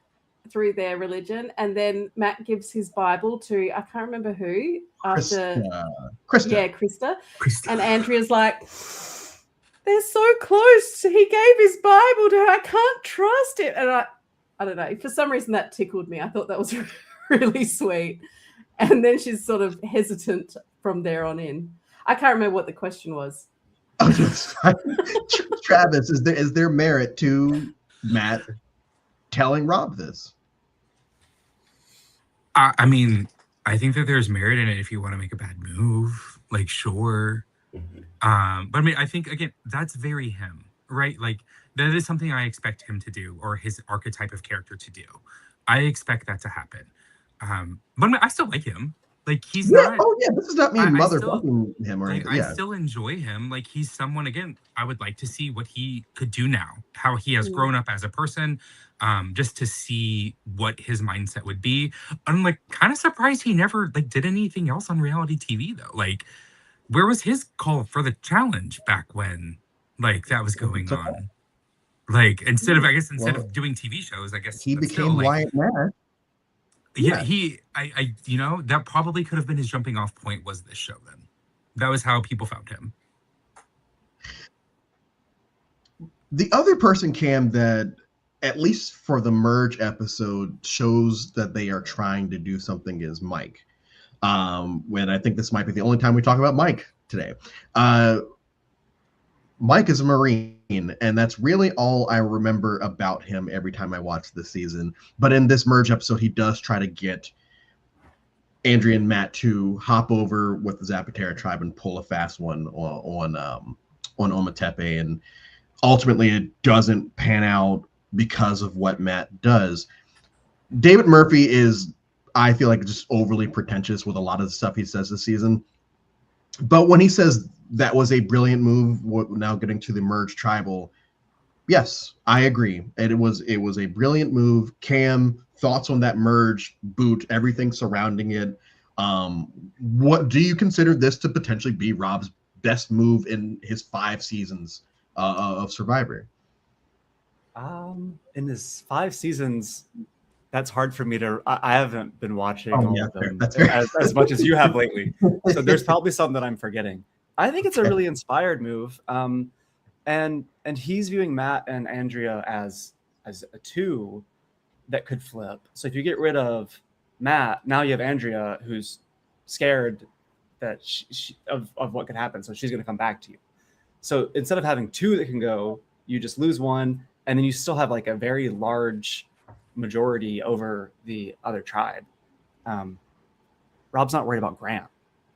through their religion. And then Matt gives his Bible to, I can't remember who. Krista. Yeah, Krista. And Andrea's like, they're so close. He gave his Bible to her. I can't trust it. And I don't know. For some reason, that tickled me. I thought that was really sweet. And then she's sort of hesitant from there on in. I can't remember what the question was. Travis, is there merit to Matt telling Rob this? I mean, I think that there's merit in it if you want to make a bad move. Like, sure. Mm-hmm. But I mean, I think, again, that's very him, right? Like, that is something I expect him to do, or his archetype of character to do. I expect that to happen. But I mean, I still like him. Like, he's not. Oh, yeah. This is not me motherfucking him or anything. I still enjoy him. Like, he's someone, again, I would like to see what he could do now, how he has grown up as a person, just to see what his mindset would be. I'm, like, kind of surprised he never, like, did anything else on reality TV, though. Like, where was his call for the challenge back when, like, that was going on? Like, instead of doing TV shows, I guess he became Wyatt Matt. Yeah, that probably could have been his jumping off point, was this show then. That was how people found him. The other person, Cam, that at least for the merge episode shows that they are trying to do something is Mike. When I think this might be the only time we talk about Mike today. Mike is a Marine, and that's really all I remember about him every time I watch this season. But in this merge episode, he does try to get Andrea and Matt to hop over with the Zapatera tribe and pull a fast one on Ometepe, and ultimately it doesn't pan out because of what Matt does. David Murphy is, I feel like, just overly pretentious with a lot of the stuff he says this season. But when he says that was a brilliant move, now getting to the merge tribal, yes, I agree. It was a brilliant move. Cam, thoughts on that merge boot, everything surrounding it. What do you consider this to potentially be Rob's best move in his 5 seasons of Survivor? In his 5 seasons, that's hard for me to. I haven't been watching all of them as much as you have lately. So there's probably something that I'm forgetting. I think it's a really inspired move, and he's viewing Matt and Andrea as a 2 that could flip. So if you get rid of Matt, now you have Andrea who's scared that of what could happen, so she's going to come back to you. So instead of having 2 that can go, you just lose 1, and then you still have like a very large majority over the other tribe. Rob's not worried about Grant.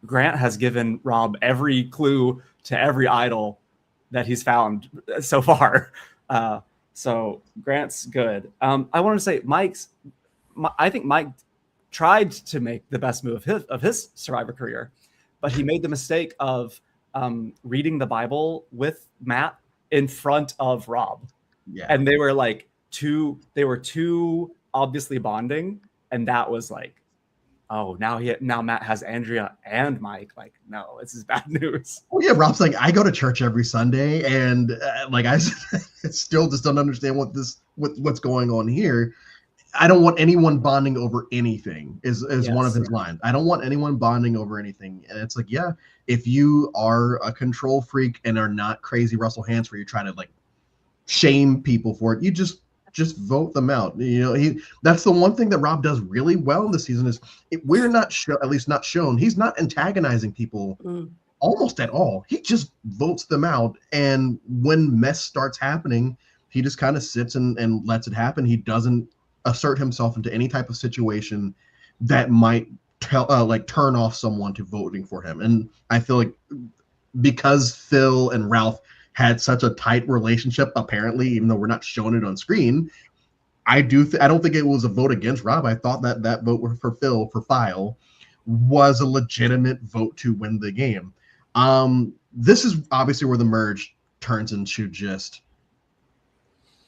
Grant has given Rob every clue to every idol that he's found so far. So Grant's good. I wanted to say I think Mike tried to make the best move of his Survivor career, but he made the mistake of reading the Bible with Matt in front of Rob. Yeah. And they were too obviously bonding, and that was like, oh, now Matt has Andrea and Mike. Like, no, this is bad news. Oh yeah, Rob's like, I go to church every Sunday, and I still just don't understand what's going on here. I don't want anyone bonding over anything. Is one of his lines. I don't want anyone bonding over anything. And it's like, yeah, if you are a control freak and are not crazy Russell Hantz, where you try to like shame people for it, you just just vote them out. That's the one thing that Rob does really well in the season is we're not at least not shown. He's not antagonizing people almost at all. He just votes them out. And when mess starts happening, he just kind of sits and lets it happen. He doesn't assert himself into any type of situation that might turn off someone to voting for him. And I feel like because Phil and Ralph had such a tight relationship, apparently, even though we're not showing it on screen, I don't think it was a vote against Rob. I thought that vote for Phil for File was a legitimate vote to win the game. This is obviously where the merge turns into just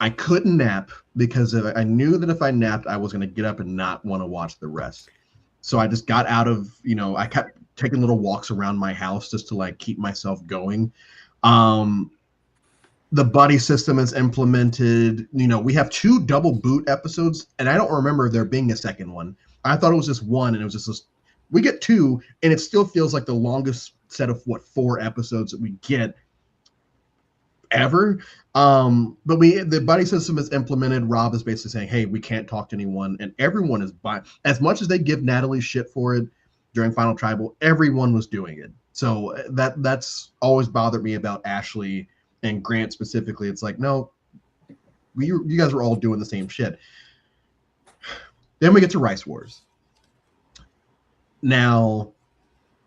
I couldn't nap because I knew that if I napped, I was going to get up and not want to watch the rest. So I just got out of, I kept taking little walks around my house just to like keep myself going. The buddy system is implemented. We have 2 double boot episodes, and I don't remember there being a second one. I thought it was just one, and it was just this. We get 2, and it still feels like the longest set of 4 episodes that we get ever. But the buddy system is implemented. Rob is basically saying, hey, we can't talk to anyone, and everyone is buying. As much as they give Natalie shit for it during Final Tribal, everyone was doing it. So that's always bothered me about Ashley and Grant specifically. It's like, no, you guys are all doing the same shit. Then we get to Rice Wars. Now,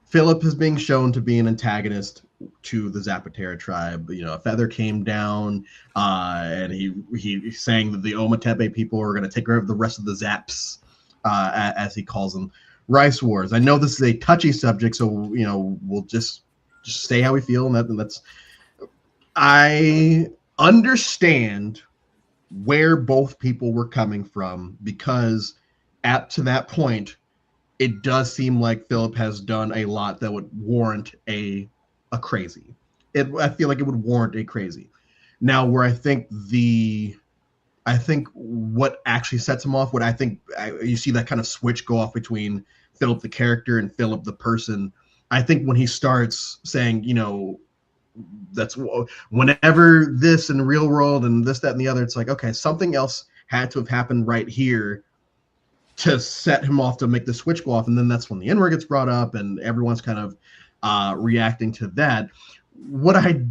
Philip is being shown to be an antagonist to the Zapatera tribe. A feather came down, and he's saying that the Ometepe people are going to take care of the rest of the Zaps, as he calls them. Rice Wars. I know this is a touchy subject, so we'll just say how we feel, and that's. I understand where both people were coming from because to that point, it does seem like Philip has done a lot that would warrant a crazy. I feel like it would warrant a crazy. Now, where I think what actually sets him off, you see that kind of switch go off between Philip the character and Philip the person. I think when he starts saying, that's whenever this in the real world and this, that, and the other, it's like, okay, something else had to have happened right here to set him off to make the switch go off. And then that's when the N-word gets brought up and everyone's kind of reacting to that. What I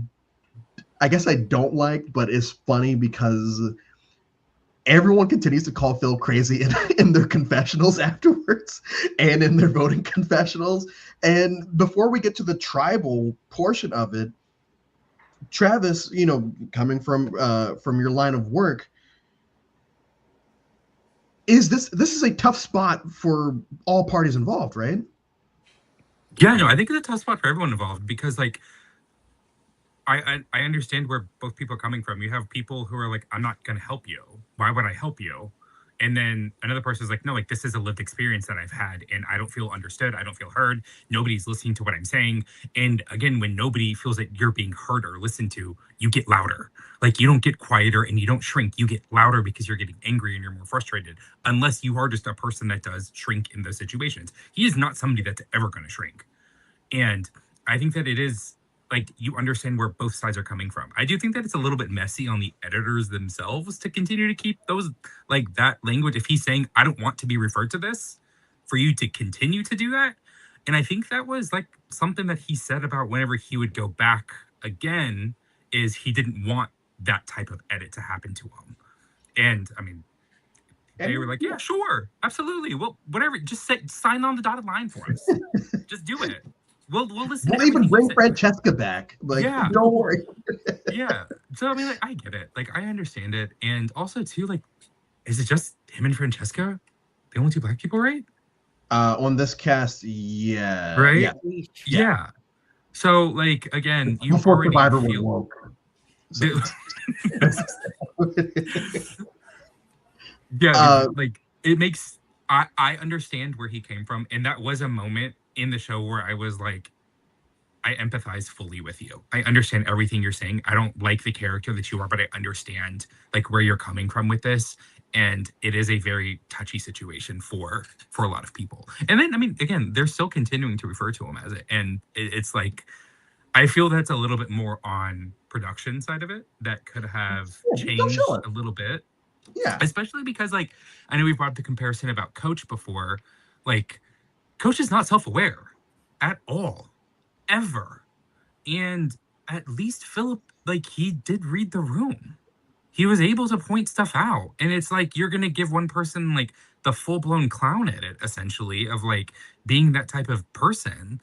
guess I don't like, but it's funny because everyone continues to call Phil crazy in their confessionals afterwards and in their voting confessionals. And before we get to the tribal portion of it, Travis, coming from your line of work, this is a tough spot for all parties involved, right? Yeah, no, I think it's a tough spot for everyone involved because, like, I understand where both people are coming from. You have people who are like, I'm not going to help you. Why would I help you? And then another person is like, no, like, this is a lived experience that I've had and I don't feel understood. I don't feel heard. Nobody's listening to what I'm saying. And again, when nobody feels that you're being heard or listened to, you get louder. Like, you don't get quieter and you don't shrink. You get louder because you're getting angry and you're more frustrated, unless you are just a person that does shrink in those situations. He is not somebody that's ever going to shrink. And I think that it is, like, you understand where both sides are coming from. I do think that it's a little bit messy on the editors themselves to continue to keep those, like, that language. If he's saying, I don't want to be referred to this, for you to continue to do that. And I think that was, like, something that he said about whenever he would go back again, is he didn't want that type of edit to happen to him. And I mean, they were like, yeah, sure, absolutely. Well, whatever, just sign on the dotted line for us. Just do it. We'll listen. We'll even bring Francesca back. Like, yeah, don't worry. Yeah. So I mean, like, I get it. Like, I understand it. And also too, like, is it just him and Francesca? The only 2 Black people, right? On this cast, yeah. Right? Yeah. So, like, again, you before already Survivor feel... was woke. Yeah, like, it makes... I understand where he came from, and that was a moment in the show where I was like, I empathize fully with you. I understand everything you're saying. I don't like the character that you are, but I understand, like, where you're coming from with this. And it is a very touchy situation for a lot of people. And then, I mean, again, they're still continuing to refer to him as it. And it's like, I feel that's a little bit more on production side of it that could have changed a little bit. Yeah. Especially because, like, I know we brought up the comparison about Coach before. Like, Coach is not self-aware at all, ever. And at least Philip, like, he did read the room. He was able to point stuff out. And it's like you're gonna give one person like the full-blown clown at it, essentially, of like being that type of person.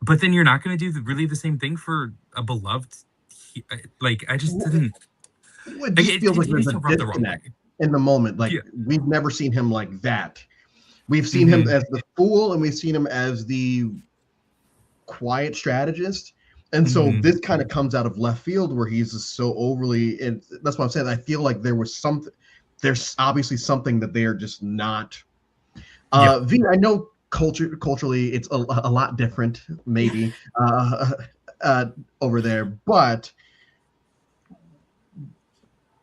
But then you're not gonna do really the same thing for a beloved like I just didn't It like, just feels like it there's needs a to rub the wrong disconnect way. in the moment. Like Yeah. we've never seen him like that. We've seen him as the fool, and we've seen him as the quiet strategist. And so this kind of comes out of left field where he's just so overly, and that's what I'm saying. I feel like there's obviously something that they are just not. V, I know culturally it's a lot different, maybe over there, but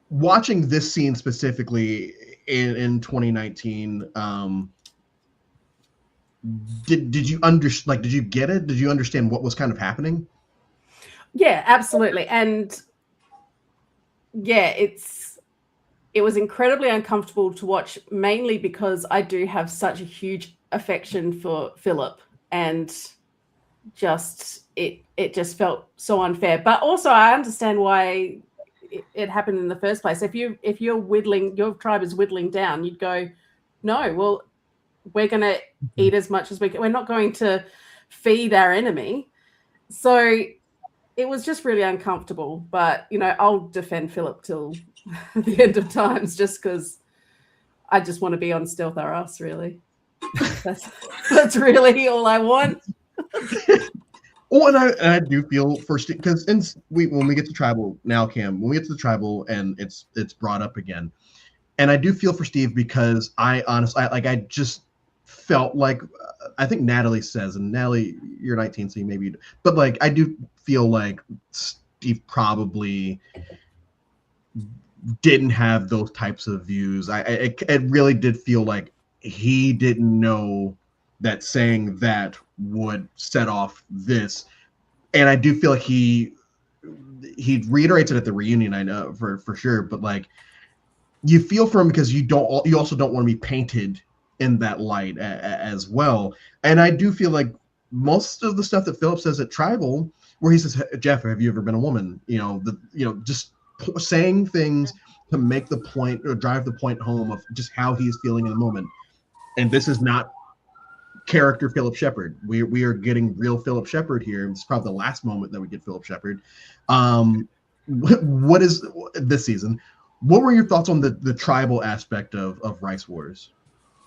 watching this scene specifically in 2019, did you did you get it? Did you understand what was kind of happening? Yeah, absolutely. And yeah, it was incredibly uncomfortable to watch, mainly because I do have such a huge affection for Philip, and just it just felt so unfair. But also I understand why it happened in the first place. If you're whittling, your tribe is whittling down, you'd go, no, well, we're going to eat as much as we can. We're not going to feed our enemy. So it was just really uncomfortable. But, you know, I'll defend Philip till the end of times, just because I just want to be on Stealth R Us, really. That's really all I want. Oh, and I do feel first, because when we get to tribal now, Cam, when we get to the tribal and it's brought up again, and I do feel for Steve, because I honestly, I just felt like, I think Natalie says, and Natalie, you're 19, so you maybe, but like I do feel like Steve probably didn't have those types of views. It really did feel like he didn't know that saying that would set off this, and I do feel like he reiterates it at the reunion, I know for sure, but like you feel for him because you also don't want to be painted in that light as well. And I do feel like most of the stuff that Philip says at Tribal, where he says, Jeff, have you ever been a woman? Just saying things to make the point or drive the point home of just how he's feeling in the moment. And this is not character Philip Shepard. We are getting real Philip Shepard here. It's probably the last moment that we get Philip Shepard. What is this season? What were your thoughts on the tribal aspect of Rice Wars?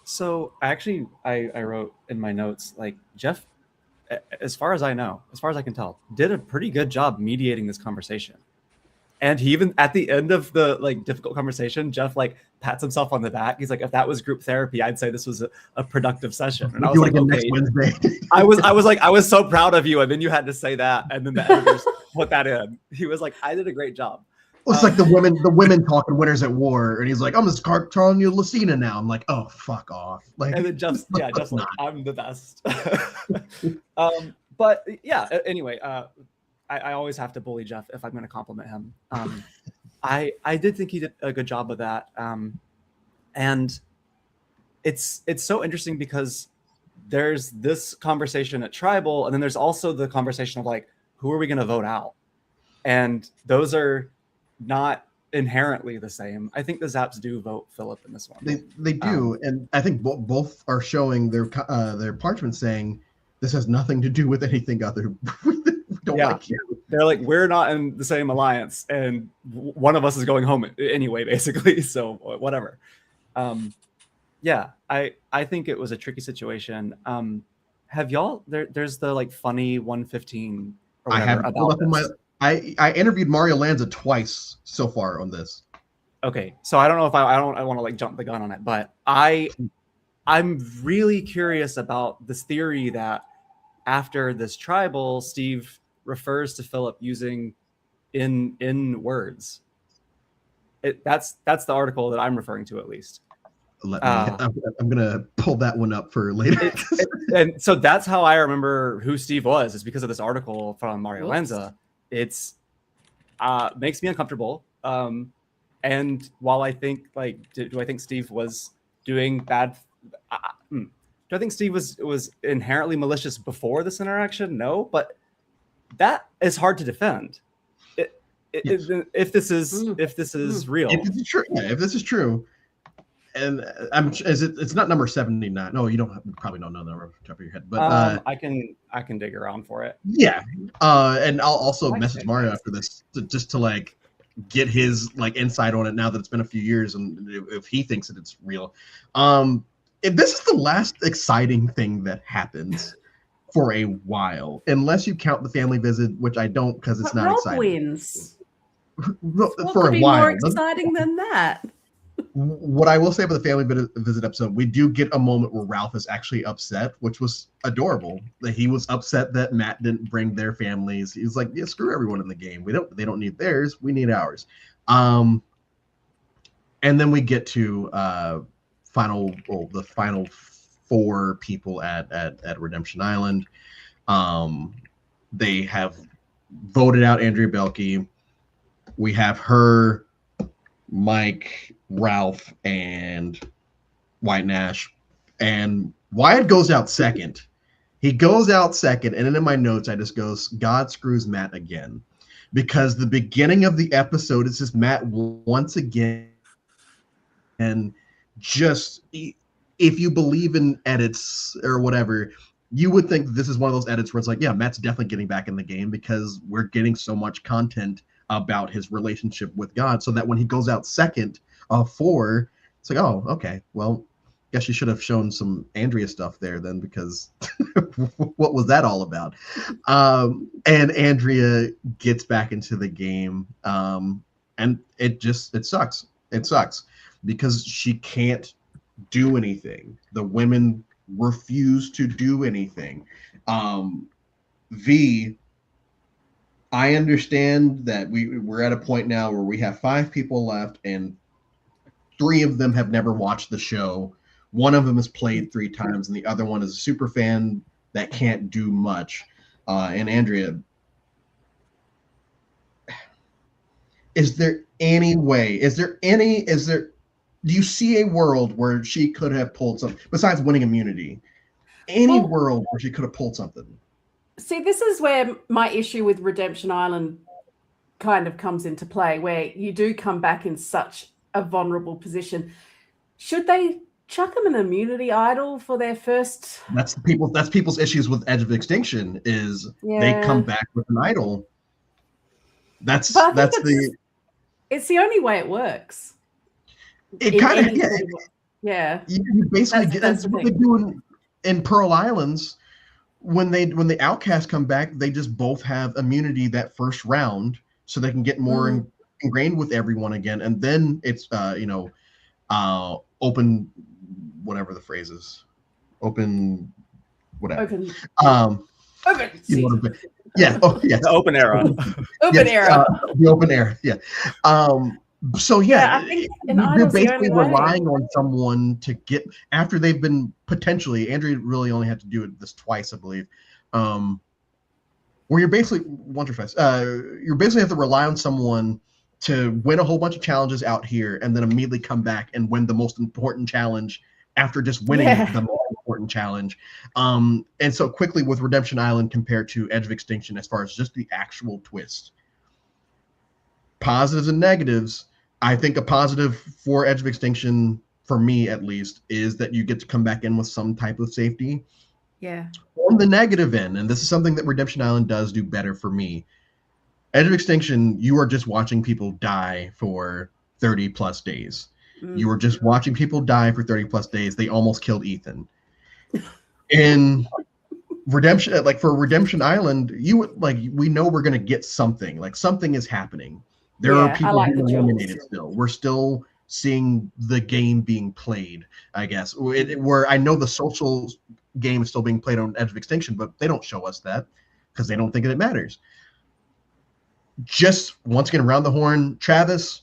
So actually, I wrote in my notes, like, Jeff, as far as I know, as far as I can tell, did a pretty good job mediating this conversation. And he even, at the end of the like difficult conversation, Jeff like pats himself on the back. He's like, if that was group therapy, I'd say this was a productive session. And I was like, okay, next Wednesday. I was so proud of you. And then you had to say that. And then the editors put that in. He was like, I did a great job. Well, it's like the women talking Winners at War, and he's like, I'm just calling you Lucina now. I'm like, oh, fuck off. Like, and then Jeff's like, I'm the best. But yeah, anyway, I always have to bully Jeff if I'm going to compliment him. I did think he did a good job of that. And it's so interesting because there's this conversation at Tribal, and then there's also the conversation of like, who are we going to vote out? And those are not inherently the same. I think the Zaps do vote Philip in this one. They do, and I think both are showing their parchment saying this has nothing to do with anything other. We don't like you. They're like, we're not in the same alliance, and one of us is going home anyway, basically. So whatever. Yeah, I think it was a tricky situation. Have y'all there's the like funny 115 or whatever. I have pulled up I interviewed Mario Lanza twice so far on this. Okay, so I don't know if I want to like jump the gun on it, but I'm really curious about this theory that after this tribal, Steve refers to Philip using in words. That's the article that I'm referring to, at least. I'm gonna pull that one up for later. And so that's how I remember who Steve was, is because of this article from Mario Lanza. It's makes me uncomfortable. And while I think do I think Steve was doing bad? Do I think Steve was inherently malicious before this interaction? No, but that is hard to defend. Yes. If this is real, If this is true, if this is true, and it's not number 79. No, you probably don't know the number off the top of your head, but I can dig around for it. Yeah, and I'll also message Mario after this just to like get his like insight on it now that it's been a few years and if he thinks that it's real. If this is the last exciting thing that happens for a while, unless you count the family visit, which I don't because it's not Rob exciting. Wins. For What could a be while. more exciting than that? What I will say about the family visit episode, we do get a moment where Ralph is actually upset, which was adorable. That he was upset that Matt didn't bring their families. He's like, yeah, screw everyone in the game. They don't need theirs. We need ours. And then we get to the final four people at Redemption Island. They have voted out Andrea Belke. We have her, Mike, Ralph, and White Nash. And Wyatt goes out second. He goes out second, and then in my notes, I just goes, God screws Matt again. Because the beginning of the episode is just Matt once again. And just, if you believe in edits or whatever, you would think this is one of those edits where it's like, yeah, Matt's definitely getting back in the game because we're getting so much content about his relationship with God, so that when he goes out second of four, it's like, oh, okay, well, guess you should have shown some Andrea stuff there then, because what was that all about? And Andrea gets back into the game, and it sucks. It sucks because she can't do anything. The women refuse to do anything. I understand that we're at a point now where we have 5 people left and 3 of them have never watched the show. One of them has played 3 times and the other one is a super fan that can't do much. And Andrea, is there any way, do you see a world where she could have pulled something besides winning immunity? World where she could have pulled something? See, this is where my issue with Redemption Island kind of comes into play, where you do come back in such a vulnerable position. Should they chuck them an immunity idol for their first? That's people's issues with Edge of Extinction is they come back with an idol. It's the only way it works. It kind of yeah. You basically that's what they do in Pearl Islands. When the outcasts come back, they just both have immunity that first round, so they can get more ingrained with everyone again, and then it's open, whatever the phrase is, open, whatever. Open. Yeah. Oh, yes. The open era. The open era. Yeah. So I think you're basically relying on someone to get after they've been potentially. Andrea really only had to do this twice, I believe. Where you're basically once or twice. You basically have to rely on someone to win a whole bunch of challenges out here, and then immediately come back and win the most important challenge after just winning the most important challenge. And so quickly with Redemption Island compared to Edge of Extinction, as far as just the actual twist, positives and negatives. I think a positive for Edge of Extinction, for me at least, is that you get to come back in with some type of safety. Yeah. On the negative end, and this is something that Redemption Island does do better for me, Edge of Extinction, you are just watching people die for 30 plus days. You were just watching people die for 30 plus days. They almost killed Ethan. In Redemption, for Redemption Island, we know we're going to get something. Like something is happening. There are people who are eliminated still. We're still seeing the game being played, I guess. Where I know the social game is still being played on Edge of Extinction, but they don't show us that because they don't think that it matters. Just once again, around the horn, Travis,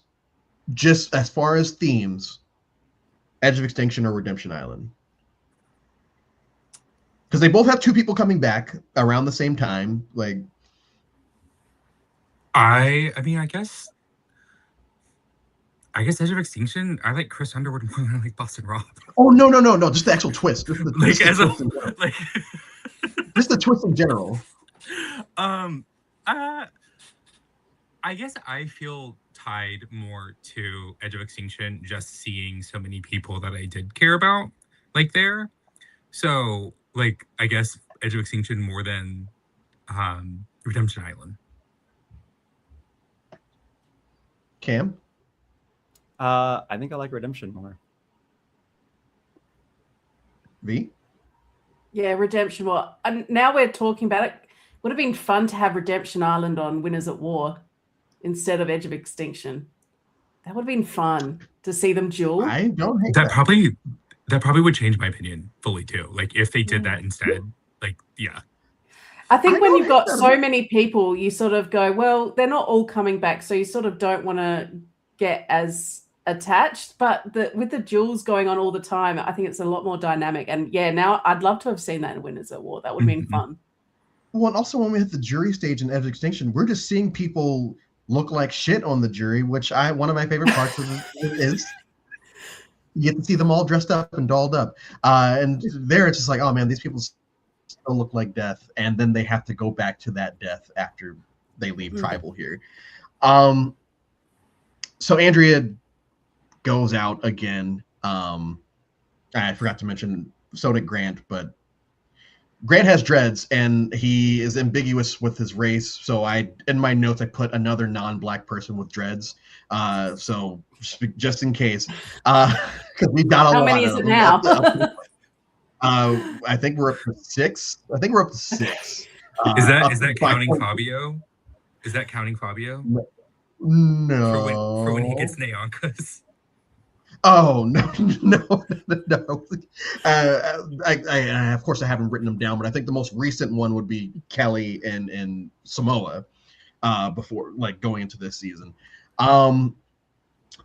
just as far as themes, Edge of Extinction or Redemption Island? Because they both have 2 people coming back around the same time. I I guess Edge of Extinction. I like Chris Underwood more than I like Boston Rob. Oh no! Just the actual twist. Like Just as the a twist in general. like. Just the twist in general. I guess I feel tied more to Edge of Extinction, just seeing so many people that I did care about, like there. So, like, I guess Edge of Extinction more than Redemption Island. Cam? I think I like Redemption more. V? Yeah, Redemption. Well, and now we're talking about it. Would have been fun to have Redemption Island on Winners at War instead of Edge of Extinction. That would have been fun to see them duel. I don't hate that. Probably would change my opinion fully too. Like if they did that Mm. instead, like yeah. I think I when don't you've got hate that so at all. many people, you sort of go, well, they're not all coming back, so you sort of don't want to get as attached. But with the duels going on all the time, I think it's a lot more dynamic. And yeah, now I'd love to have seen that in Winners at War. That would have been Mhm. fun. Well, and also when we hit the jury stage in Edge of Extinction, we're just seeing people look like shit on the jury, which one of my favorite parts of it is. You get to see them all dressed up and dolled up. And there it's just like, oh man, these people still look like death. And then they have to go back to that death after they leave tribal here. So Andrea goes out again. I forgot to mention, so did Grant, but Grant has dreads and he is ambiguous with his race. So in my notes, I put another non-black person with dreads. So just in case, because we've got a lot. How many is it now? I think we're up to 6. Is that counting Fabio? Is that counting Fabio? No. For when he gets Neonkas. Oh no! I of course I haven't written them down, but I think the most recent one would be Kelly and Samoa before like going into this season.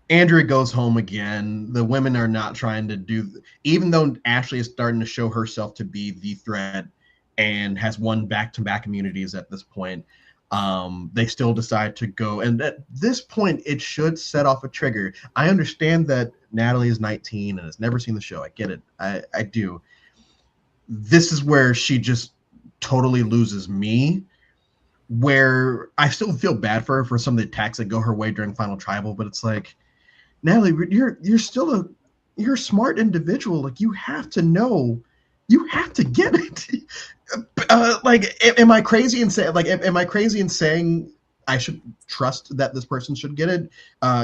Andrea goes home again. The women are not trying to even though Ashley is starting to show herself to be the threat and has won back-to-back immunities at this point. They still decide to go, and at this point it should set off a trigger. I understand that Natalie is 19 and has never seen the show. I get it. I do. This is where she just totally loses me, where I still feel bad for her for some of the attacks that go her way during Final Tribal, but it's like, Natalie, you're still you're a smart individual. Like, you have to know, you have to get it. Am I crazy in saying I should trust that this person should get it?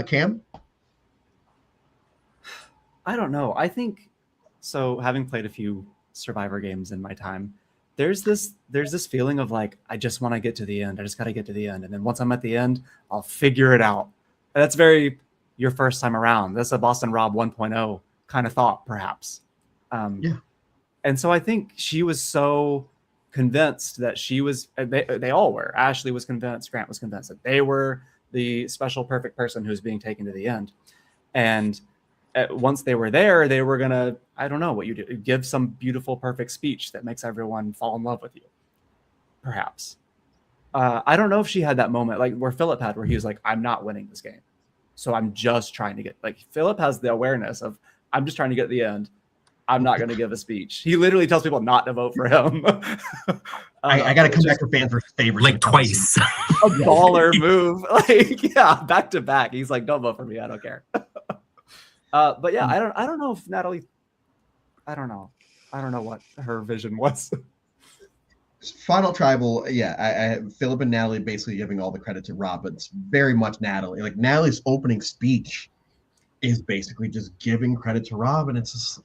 Cam? I don't know. I think so. Having played a few Survivor games in my time, there's this feeling of like, I just want to get to the end. I just got to get to the end, and then once I'm at the end, I'll figure it out. And that's very your first time around. That's a Boston Rob 1.0 kind of thought, perhaps. Yeah. And so I think she was so convinced that she was. They all were. Ashley was convinced. Grant was convinced that they were the special, perfect person who's being taken to the end. And once they were there, they were gonna, I don't know what you do, give some beautiful, perfect speech that makes everyone fall in love with you. Perhaps. I don't know if she had that moment like where Philip had, where he was like, I'm not winning this game. So I'm just trying to get, like, Philip has the awareness of, I'm just trying to get to the end. I'm not going to give a speech. He literally tells people not to vote for him. I got to come back to fans versus favorites. Like twice. A baller move. Like, yeah, back to back. He's like, don't vote for me. I don't care. But yeah, I don't know if Natalie, I don't know what her vision was. Final Tribal, yeah, Philip and Natalie basically giving all the credit to Rob, but it's very much Natalie. Like, Natalie's opening speech is basically just giving credit to Rob, and it's just,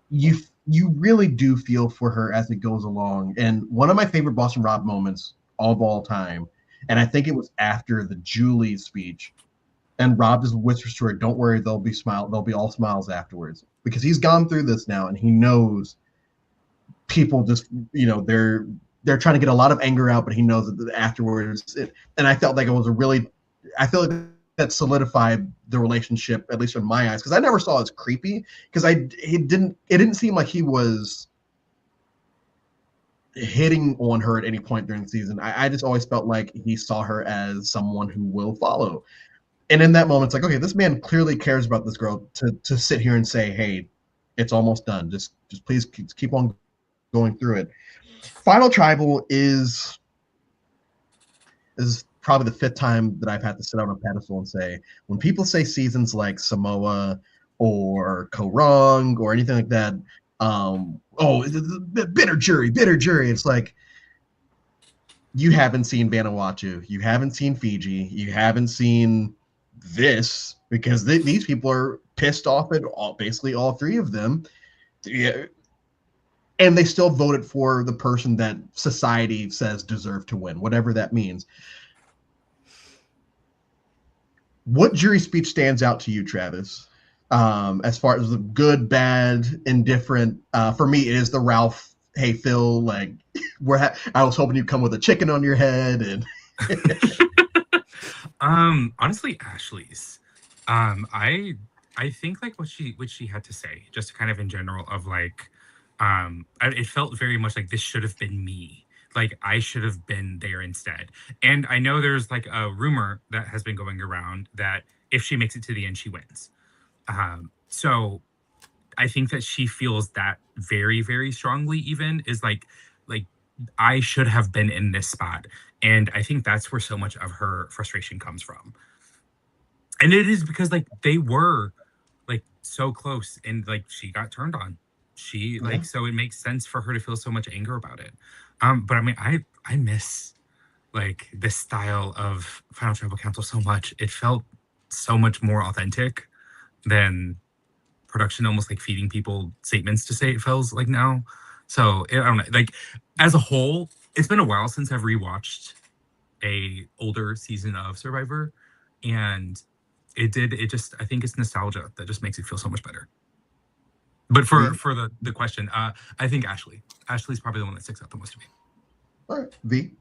you really do feel for her as it goes along. And one of my favorite Boston Rob moments of all time, and I think it was after the Julie speech, and Rob just whispers to her, "Don't worry, they'll be all smiles afterwards," because he's gone through this now, and he knows people just, they're trying to get a lot of anger out, but he knows that afterwards. And I felt like I feel like that solidified the relationship, at least in my eyes, because I never saw it as creepy, because it didn't seem like he was hitting on her at any point during the season. I just always felt like he saw her as someone who will follow. And in that moment, it's like, okay, this man clearly cares about this girl to sit here and say, hey, it's almost done. Just please keep on going through it. Final Tribal is probably the fifth time that I've had to sit on a pedestal and say, when people say seasons like Samoa or Korong or anything like that, bitter jury. It's like, you haven't seen Vanuatu, you haven't seen Fiji, you haven't seen this, because these people are pissed off at basically all three of them. Yeah. And they still voted for the person that society says deserved to win, whatever that means. What jury speech stands out to you, Travis? As far as the good, bad, indifferent, for me, it is the Ralph, hey, Phil, like, I was hoping you'd come with a chicken on your head. And honestly, Ashley's. I think like what she had to say, just kind of in general, of like, it felt very much like this should have been me. Like, I should have been there instead. And I know there's like a rumor that has been going around that if she makes it to the end, she wins. So I think that she feels that very, very strongly, even, is like I should have been in this spot. And I think that's where so much of her frustration comes from. And it is because like they were like so close, and like she got turned on. She like, so it makes sense for her to feel so much anger about it. But I mean, I miss like this style of Final Tribal Council so much. It felt so much more authentic than production almost like feeding people statements to say it feels like now. So I don't know, like as a whole, it's been a while since I've rewatched a older season of Survivor, and I think it's nostalgia that just makes it feel so much better. But for the question, I think Ashley's probably the one that sticks out the most to me. All right, V.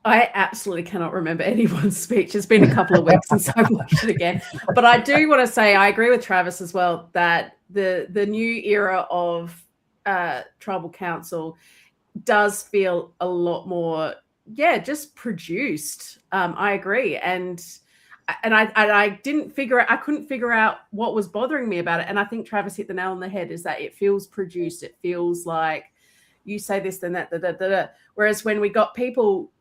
I absolutely cannot remember anyone's speech. It's been a couple of weeks since I watched it again. But I do want to say I agree with Travis as well that the new era of Tribal Council does feel a lot more, just produced. I agree. And I couldn't figure out what was bothering me about it. And I think Travis hit the nail on the head, is that it feels produced. It feels like you say this, then that, Whereas when we got people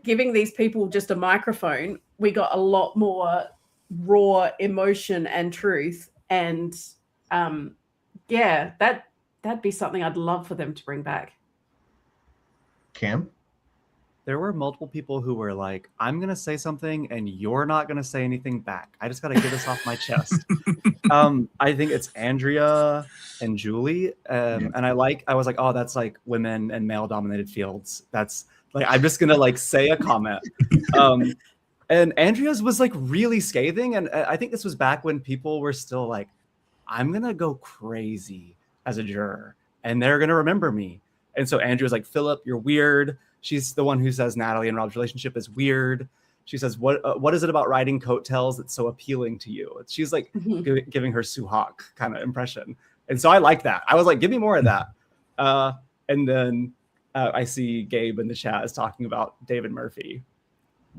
giving these people just a microphone, we got a lot more raw emotion and truth. And that'd be something I'd love for them to bring back. Cam? There were multiple people who were like, I'm going to say something and you're not going to say anything back. I just got to get this off my chest. I think it's Andrea and Julie. And I was like, oh, that's like women and male dominated fields. That's like, I'm just going to like say a comment. And Andrea's was like really scathing. And I think this was back when people were still like, I'm going to go crazy as a juror and they're going to remember me. And so Andrea's like, Philip, you're weird. She's the one who says Natalie and Rob's relationship is weird. She says, what is it about riding coattails that's so appealing to you? She's like giving her Suhawk kind of impression. And so I like that. I was like, give me more of that. And then I see Gabe in the chat is talking about David Murphy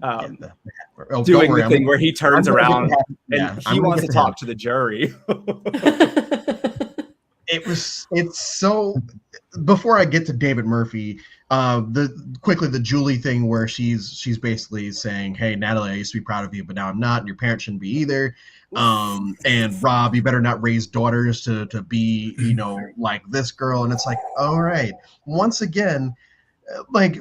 doing the thing where he turns around and he wants to talk to the jury. It's so, before I get to David Murphy, the Julie thing where she's basically saying, hey, Natalie, I used to be proud of you, but now I'm not, and your parents shouldn't be either. And Rob, you better not raise daughters to be, like this girl. And it's like, all right, once again, like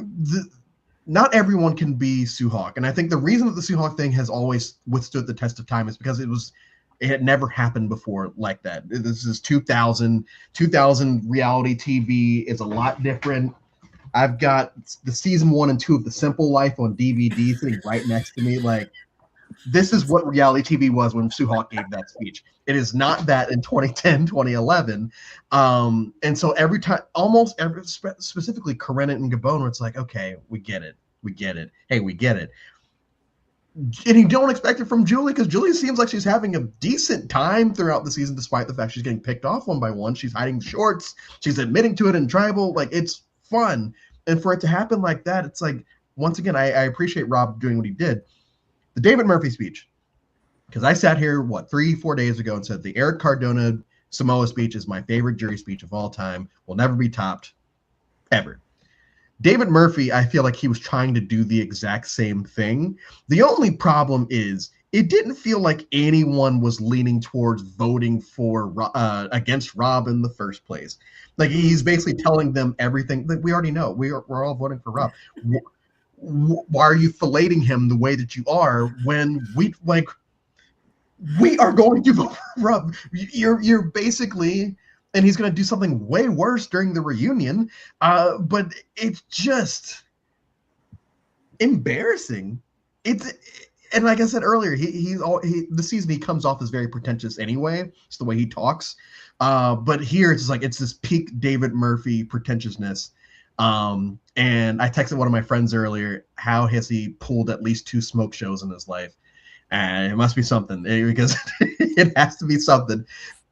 not everyone can be Suhawk. And I think the reason that the Suhawk thing has always withstood the test of time is because it had never happened before like that. This is 2000 reality TV is a lot different. I've got the season 1 and 2 of The Simple Life on DVD sitting right next to me. Like, this is what reality TV was when Suhawk gave that speech. It is not that in 2010, 2011. And so every time, specifically Corinna and Gabon, where it's like, okay, we get it. Hey, we get it. And you don't expect it from Julie, because Julie seems like she's having a decent time throughout the season, despite the fact she's getting picked off one by one. She's hiding shorts. She's admitting to it in Tribal. Like, it's fun. And for it to happen like that, it's like, once again, I appreciate Rob doing what he did. the David Murphy speech. Because I sat here, 3-4 days ago and said the Eric Cardona Samoa speech is my favorite jury speech of all time, will never be topped, ever. David Murphy, I feel like he was trying to do the exact same thing. The only problem is it didn't feel like anyone was leaning towards voting for against Rob in the first place. Like he's basically telling them everything that we already know. We're all voting for Rob. Why are you filleting him the way that you are when we are going to vote for Rob? You're basically, and he's going to do something way worse during the reunion. But it's just embarrassing. And like I said earlier, the season he comes off as very pretentious anyway. It's the way he talks. But here it's like it's this peak David Murphy pretentiousness. And I texted one of my friends earlier, how has he pulled at least 2 smoke shows in his life? And it must be something, because it has to be something.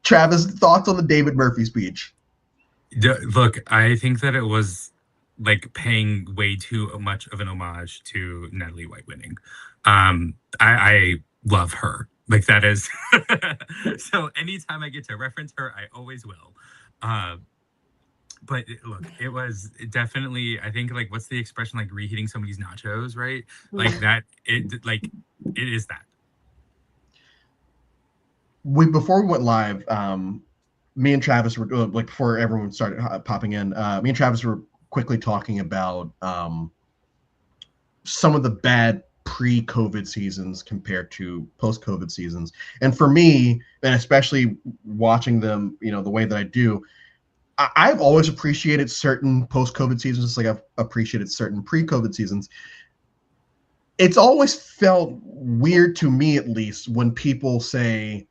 Travis, thoughts on the David Murphy speech? Look, I think that it was like paying way too much of an homage to Natalie White winning. I love her. Like that is so anytime I get to reference her, I always will. But look, it was definitely, I think, like, what's the expression, like reheating somebody's nachos, right? Like that, it is that. Before we went live, me and Travis were like, before everyone started popping in, me and Travis were quickly talking about some of the bad pre-COVID seasons compared to post-COVID seasons. And for me, and especially watching them, the way that I do, I've always appreciated certain post-COVID seasons, just like I've appreciated certain pre-COVID seasons. It's always felt weird to me, at least, when people say,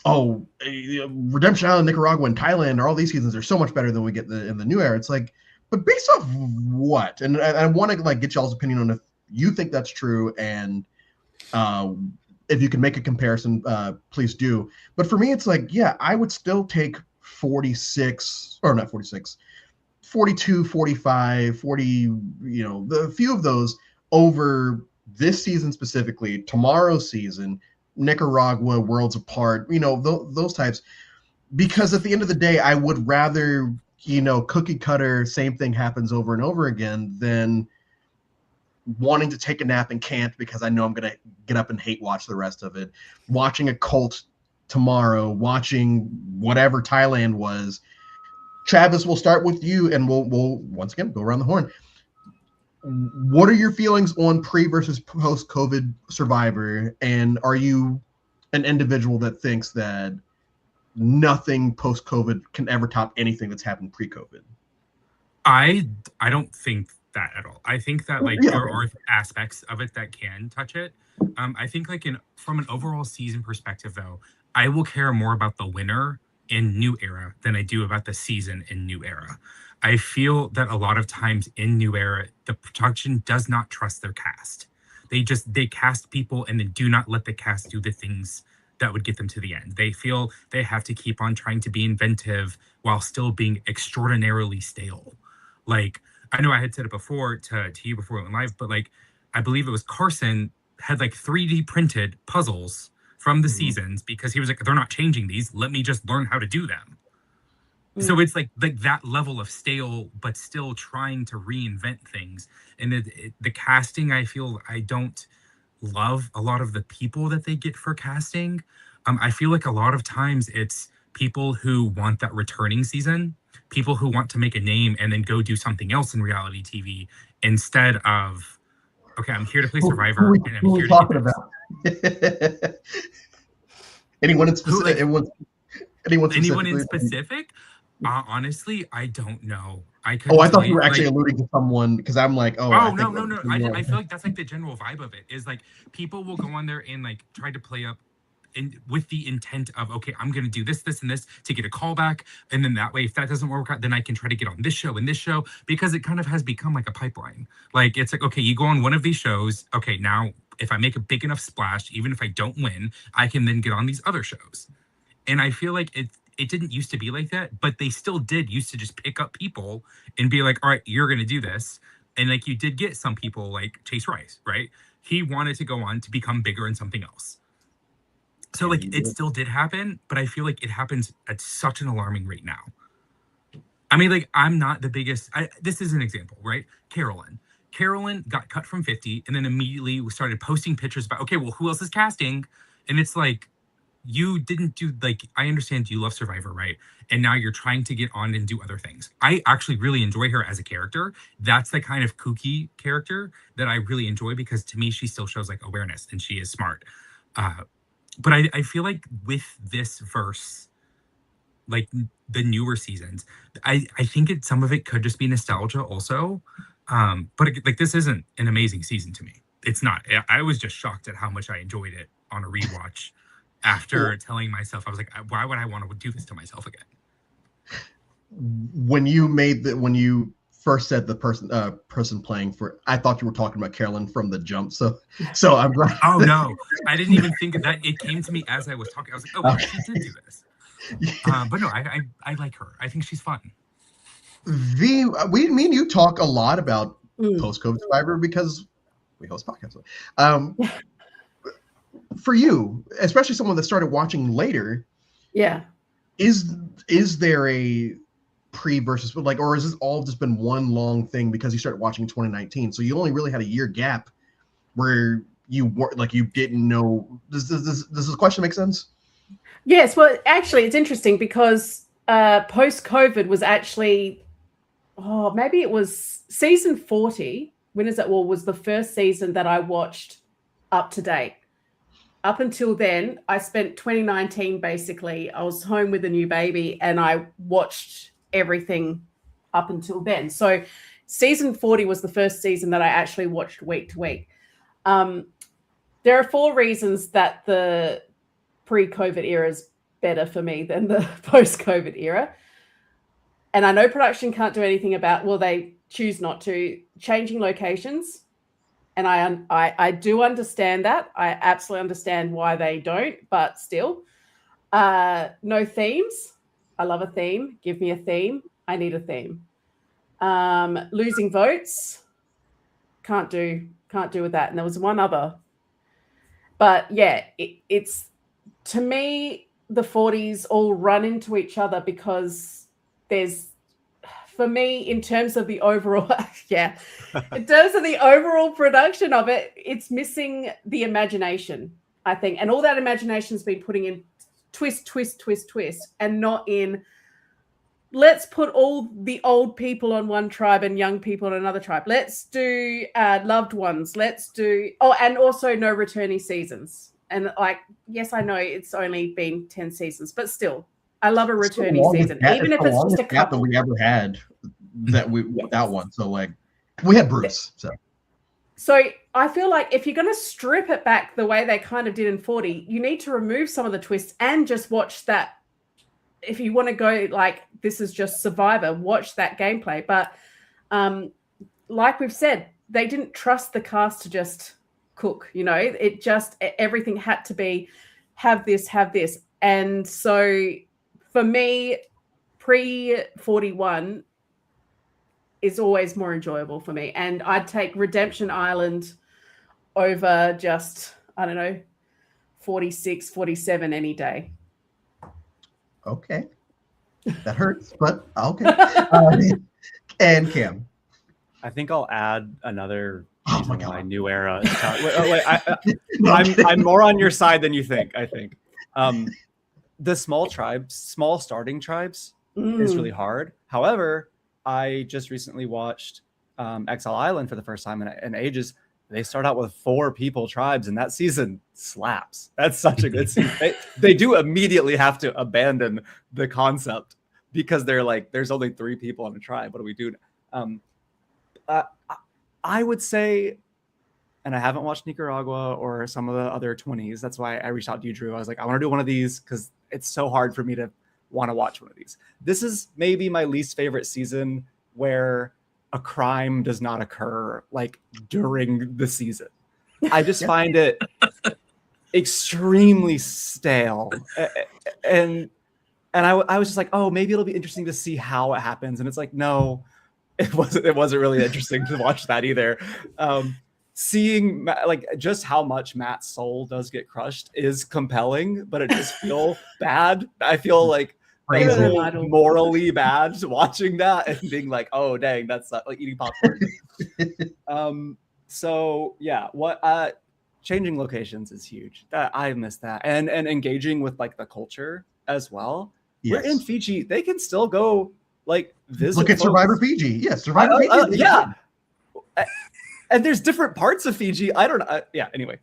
oh, Redemption Island, Nicaragua, and Thailand, or all these seasons are so much better than we get in the new era. It's like, but based off what? And I want to like get y'all's opinion on if you think that's true, and if you can make a comparison, please do. But for me, it's like, yeah, I would still take 46, or not 46, 42, 45, 40, the few of those over this season specifically, tomorrow's season, Nicaragua, Worlds Apart, those types. Because at the end of the day, I would rather, cookie cutter, same thing happens over and over again than wanting to take a nap and can't because I know I'm going to get up and hate watch the rest of it. Watching a cult tomorrow, watching whatever Thailand was. Travis, we'll start with you, and we'll once again go around the horn. What are your feelings on pre versus post COVID Survivor? And are you an individual that thinks that nothing post COVID can ever top anything that's happened pre COVID? I don't think that at all. I think that there are aspects of it that can touch it. I think from an overall season perspective, though, I will care more about the winner in New Era than I do about the season in New Era. I feel that a lot of times in New Era, the production does not trust their cast. They cast people and then do not let the cast do the things that would get them to the end. They feel they have to keep on trying to be inventive while still being extraordinarily stale. Like, I know I had said it before to you before we went live, but I believe it was Carson had 3D printed puzzles from the seasons because he was like, they're not changing these. Let me just learn how to do them. So it's like that level of stale, but still trying to reinvent things. And the casting, I feel I don't love a lot of the people that they get for casting. I feel like a lot of times it's people who want that returning season, people who want to make a name and then go do something else in reality TV instead of, okay, I'm here to play Survivor. And I'm here to get this. About? Anyone in specific? Anyone in specific? Honestly, I don't know. I thought you were actually alluding to someone because I'm like, no. I feel like that's the general vibe of it. Is people will go on there and try to play up, with the intent of, okay, I'm gonna do this, and this to get a callback, and then that way, if that doesn't work out, then I can try to get on this show and this show, because it kind of has become like a pipeline. It's okay, you go on one of these shows. Okay, now if I make a big enough splash, even if I don't win, I can then get on these other shows. And I feel like it didn't used to be like that, but they still did used to just pick up people and be like, all right, you're going to do this. And you did get some people like Chase Rice, right? he wanted to go on to become bigger in something else. So like it still did happen, but I feel like it happens at such an alarming rate now. I mean, like, I'm not the biggest. This is an example, right? Carolyn got cut from 50 and then immediately started posting pictures about, okay, well, who else is casting? And it's like, you didn't do, like, I understand you love Survivor, right? And now you're trying to get on and do other things. I actually really enjoy her as a character. That's the kind of kooky character that I really enjoy, because to me, she still shows like awareness and she is smart. But I feel like with this verse, like the newer seasons, I think some of it could just be nostalgia also. But like, this isn't an amazing season to me. It's not. I was just shocked at how much I enjoyed it on a rewatch after telling myself, I was like, why would I want to do this to myself again? When you first said the person playing for, I thought you were talking about Carolyn from the jump. So I'm glad. Oh no, I didn't even think of that. It came to me as I was talking. I was like, oh, she did do this. But no, I like her. I think she's fun. Me and you talk a lot about post-COVID Survivor because we host podcasts. For you, especially someone that started watching later, is there a pre versus, like, or is this all just been one long thing because you started watching in 2019? So you only really had a year gap where you were like, you didn't know. Does this question make sense? Yes. Well, actually, it's interesting because post-COVID was actually, maybe it was season 40. When is it? Well, was the first season that I watched up to date. Up until then, I spent 2019 basically. I was home with a new baby and I watched everything up until then. So season 40 was the first season that I actually watched week to week. There are 4 reasons that the pre-COVID era is better for me than the post-COVID era. And I know production can't do anything about, well, they choose not to, changing locations. And I do understand that. I absolutely understand why they don't, but still. No themes. I love a theme. Give me a theme. I need a theme. Losing votes. Can't do with that. And there was one other. But yeah, it's, to me, the 40s all run into each other because there's, for me, in terms of the overall, in terms of the overall production of it, it's missing the imagination, I think. And all that imagination's been putting in twist, and not in, let's put all the old people on one tribe and young people on another tribe. Let's do loved ones. Let's do, and also no returning seasons. And like, yes, I know it's only been 10 seasons, but still, I love a returning season, even if it's just a couple that we ever had that one. So like, we had Bruce. So I feel like if you're going to strip it back the way they kind of did in 40, you need to remove some of the twists and just watch that. If you want to go like, this is just Survivor, watch that gameplay. But like we've said, they didn't trust the cast to just cook. You know, it just, everything had to be have this. And so for me, pre-41 is always more enjoyable for me. And I'd take Redemption Island over just, I don't know, 46, 47 any day. Okay. That hurts, but okay. And Cam. I think I'll add another Oh my God. my new era. I'm more on your side than you think, I think. The small starting tribes is really hard. However, I just recently watched Exile Island for the first time in ages. They start out with 4 people tribes, and that season slaps. That's such a good season. They do immediately have to abandon the concept because they're like, there's only 3 people on a tribe. What do we do? I would say, and I haven't watched Nicaragua or some of the other 20s. That's why I reached out to you, Drew. I was like, I want to do one of these because it's so hard for me to want to watch one of these. This is maybe my least favorite season where a crime does not occur like during the season. I just find it extremely stale. And I was just like, oh, maybe it'll be interesting to see how it happens. And it's like, no, it wasn't really interesting to watch that either. seeing like just how much Matt's soul does get crushed is compelling, but it just feel bad. I feel like Give it an so idol. morally bad watching that and being like, oh dang, that's like eating popcorn. So yeah, what changing locations is huge. That I miss that, and engaging with like the culture as well. Yes. We're in Fiji; they can still go like visit. Look at folks. Survivor Fiji. Yes, Survivor Fiji. Yeah. And there's different parts of Fiji. I don't know. Yeah. Anyway.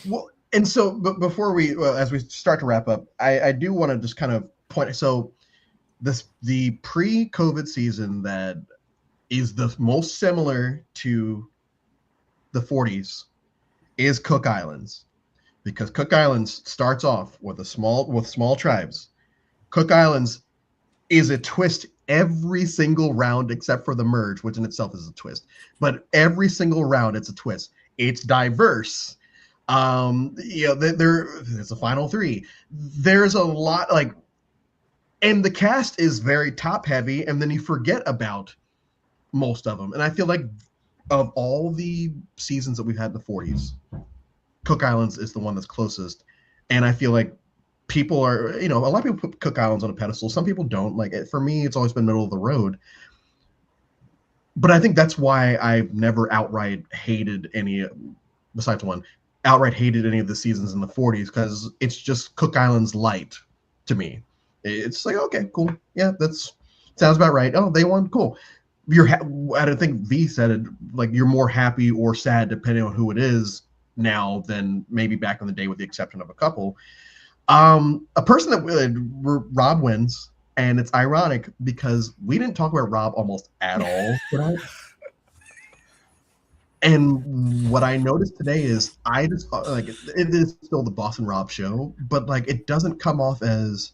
Well, and so, but before as we start to wrap up, I do want to just kind of point. So, the pre-COVID season that is the most similar to the 40s is Cook Islands, because Cook Islands starts off with small tribes. Cook Islands is a twist every single round except for the merge, which in itself is a twist. But every single round, it's a twist. It's diverse. There's a final three. There's a lot and the cast is very top heavy, and then you forget about most of them. And I feel like of all the seasons that we've had in the 40s, Cook Islands is the one that's closest. And I feel like people are, a lot of people put Cook Islands on a pedestal. Some people don't. Like, for me, it's always been middle of the road. But I think that's why I've never outright hated any, besides one, outright hated any of the seasons in the 40s, because it's just Cook Islands light to me. It's like, okay, cool. Yeah, sounds about right. Oh, they won. Cool. I don't think V said it, like, you're more happy or sad depending on who it is now than maybe back in the day, with the exception of a couple. A person that Rob wins, and it's ironic because we didn't talk about Rob almost at all tonight. And what I noticed today is I just like it is still the Boss and Rob show, but like it doesn't come off as,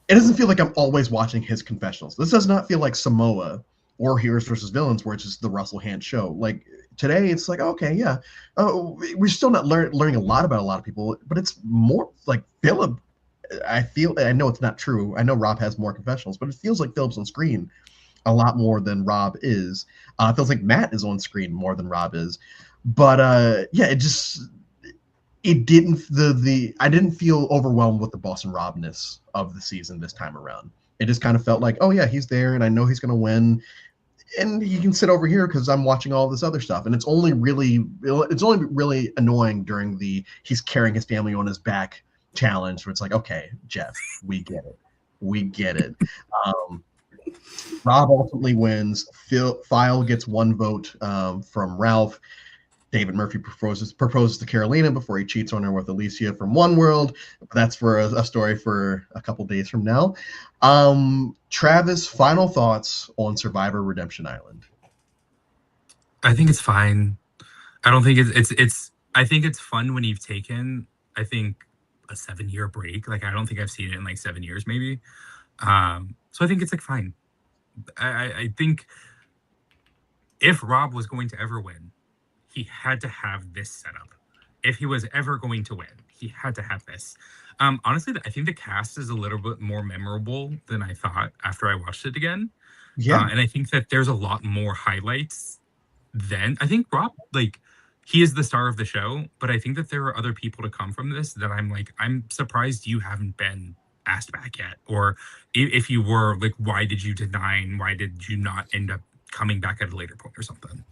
it doesn't feel like I'm always watching his confessionals. This does not feel like Samoa or Heroes versus Villains, where it's just the Russell Hand show. Like today, it's like, okay, yeah, we're still not learning a lot about a lot of people, but it's more like Philip. I know it's not true. I know Rob has more confessionals, but it feels like Philip's on screen a lot more than Rob is. It feels like Matt is on screen more than Rob is. But yeah, I didn't feel overwhelmed with the Boston Robness of the season this time around. It just kind of felt like, oh yeah, he's there, and I know he's going to win, and he can sit over here because I'm watching all this other stuff. And it's only really annoying during the he's carrying his family on his back challenge, where it's like, okay, Jeff, we get it. Rob ultimately wins. File gets one vote from Ralph. David Murphy proposes to Carolina before he cheats on her with Alicia from One World. That's for a story for a couple days from now. Travis, final thoughts on Survivor Redemption Island? I think it's fine. I don't think it's I think it's fun when you've taken, I think, a 7-year break. Like, I don't think I've seen it in like 7 years, maybe. So I think it's like fine. I think if Rob was going to ever win, he had to have this setup. If he was ever going to win, he had to have this. Honestly, I think the cast is a little bit more memorable than I thought after I watched it again. Yeah. And I think that there's a lot more highlights than, I think Rob, like, he is the star of the show, but I think that there are other people to come from this that I'm surprised you haven't been asked back yet. Or if you were, like, why did you deny, and why did you not end up coming back at a later point or something?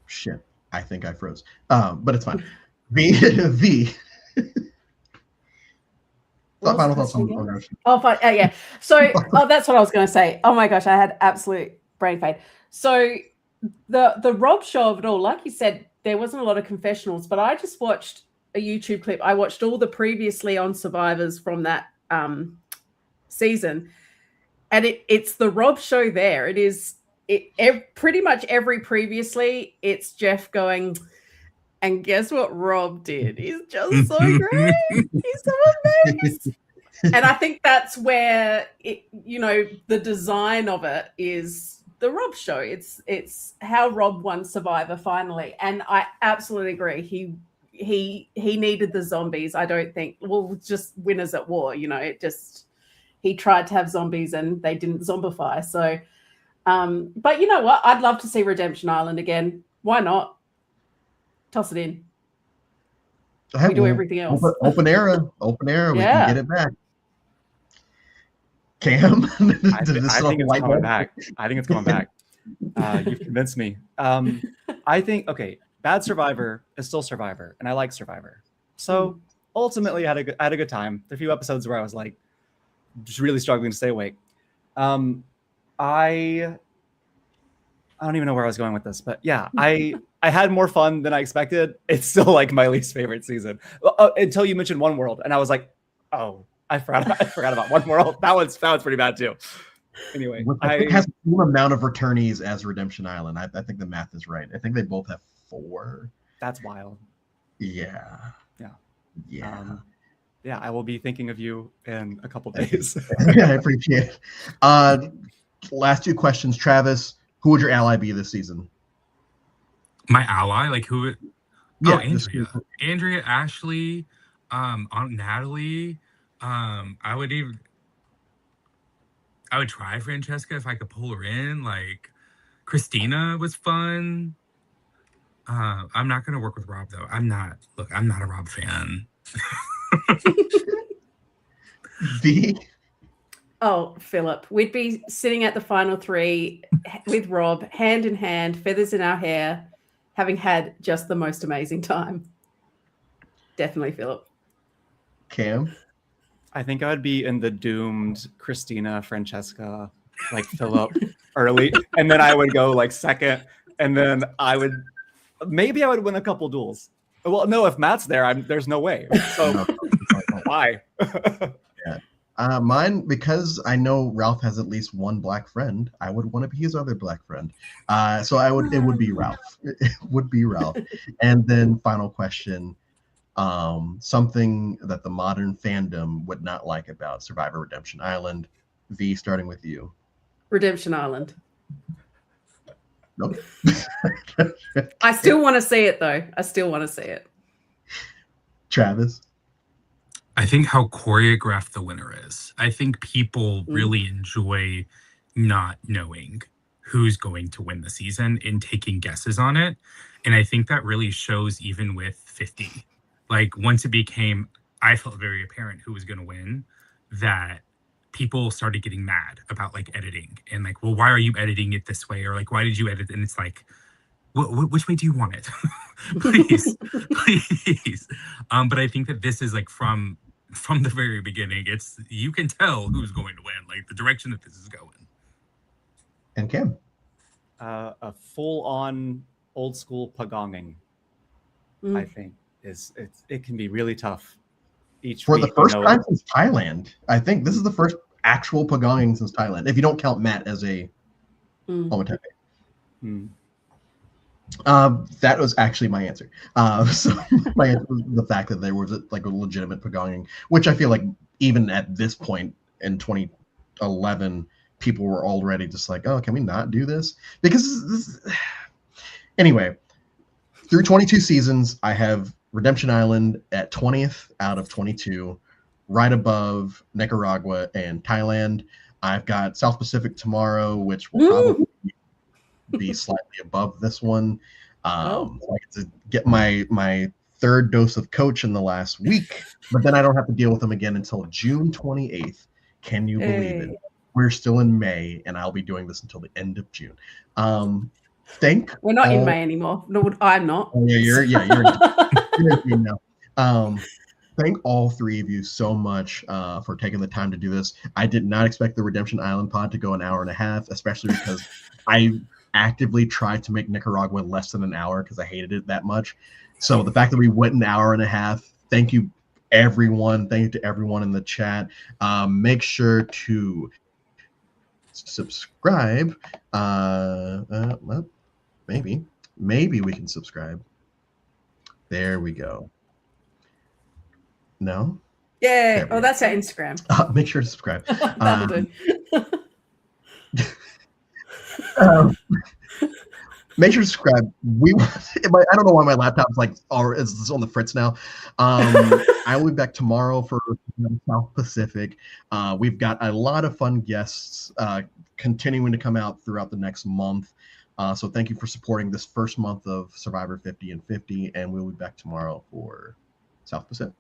Shit, I think I froze. But it's fine. V. Final thoughts on Ocean. Oh, fine. Yeah. So, that's what I was going to say. Oh my gosh, I had absolute brain fade. So, the Rob show of it all, like you said, there wasn't a lot of confessionals, but I just watched a YouTube clip. I watched all the previously on Survivors from that season, and it's the Rob show there. It is pretty much every previously, it's Jeff going, and guess what Rob did? He's just so great. He's so amazing. And I think that's where the design of it is the Rob show. It's how Rob won Survivor finally. And I absolutely agree. He needed the zombies. I don't think, just winners at war, he tried to have zombies and they didn't zombify. So But you know what? I'd love to see Redemption Island again. Why not? Toss it in. We do everything else. Open era. We Yeah. can get it back. Cam, I think it's coming back. I think it's coming back. You've convinced me. I think, okay, bad Survivor is still Survivor, and I like Survivor. So ultimately, I had a good time. There are a few episodes where I was like, just really struggling to stay awake. I don't even know where I was going with this, but yeah, I had more fun than I expected. It's still like my least favorite season until you mentioned One World, and I was like, oh, I forgot about One World. That one's pretty bad too. Anyway, I think it has the same amount of returnees as Redemption Island. I think the math is right. I think they both have 4. That's wild. Yeah. Yeah, I will be thinking of you in a couple days. Yeah, I appreciate it. Last 2 questions, Travis. Who would your ally be this season? My ally, like who? Yeah, Andrea, Ashley, Aunt Natalie. I would try Francesca if I could pull her in. Like Christina was fun. I'm not gonna work with Rob though. I'm not a Rob fan. Oh, Philip, we'd be sitting at the final 3 with Rob, hand in hand, feathers in our hair, having had just the most amazing time. Definitely Philip. Cam? I think I would be in the doomed Christina, Francesca, like Philip early, and then I would go like second, and then I would win a couple duels. Well, no, if Matt's there, there's no way. So why? Yeah. Mine, because I know Ralph has at least one black friend, I would want to be his other black friend. So it would be Ralph. It would be Ralph. And then final question, something that the modern fandom would not like about Survivor Redemption Island. V, starting with you. Redemption Island. Nope. I still want to see it though. I still want to see it. Travis? I think how choreographed the winner is. I think people really enjoy not knowing who's going to win the season and taking guesses on it. And I think that really shows even with 50. Like once it became, I felt very apparent who was going to win, that people started getting mad about like editing and like, well, why are you editing it this way? Or like, why did you edit? And it's like, which way do you want it? Please. But I think that this is like from the very beginning, you can tell who's going to win, like the direction that this is going. And Kim? A full-on old school pagonging, I think it can be really tough. For the first time since Thailand. I think this is the first actual pagonging since Thailand, if you don't count Matt as a Ometepe. That was actually my answer. So my answer was the fact that there was like a legitimate pagonging, which I feel like even at this point in 2011, people were already just like, oh, can we not do this? Because anyway, through 22 seasons, I have Redemption Island at 20th out of 22, right above Nicaragua and Thailand. I've got South Pacific tomorrow, which will probably be slightly above this one. I get to get my third dose of Coach in the last week, but then I don't have to deal with them again until June 28th. Can you believe it? We're still in May, and I'll be doing this until the end of June. We're not in May anymore. No, I'm not. Oh, yeah, you're in June now. Thank all 3 of you so much for taking the time to do this. I did not expect the Redemption Island pod to go an hour and a half, especially because I actively tried to make Nicaragua less than an hour because I hated it that much. So the fact that we went an hour and a half, thank you, everyone. Thank you to everyone in the chat. Make sure to subscribe. Well, maybe we can subscribe. There we go. No? Yeah. Oh, that's our Instagram. Make sure to subscribe. That'll do. Make sure to subscribe. I don't know why my laptop's is on the fritz now. I will be back tomorrow for South Pacific. We've got a lot of fun guests continuing to come out throughout the next month. So thank you for supporting this first month of Survivor 50 and 50, and we'll be back tomorrow for South Pacific.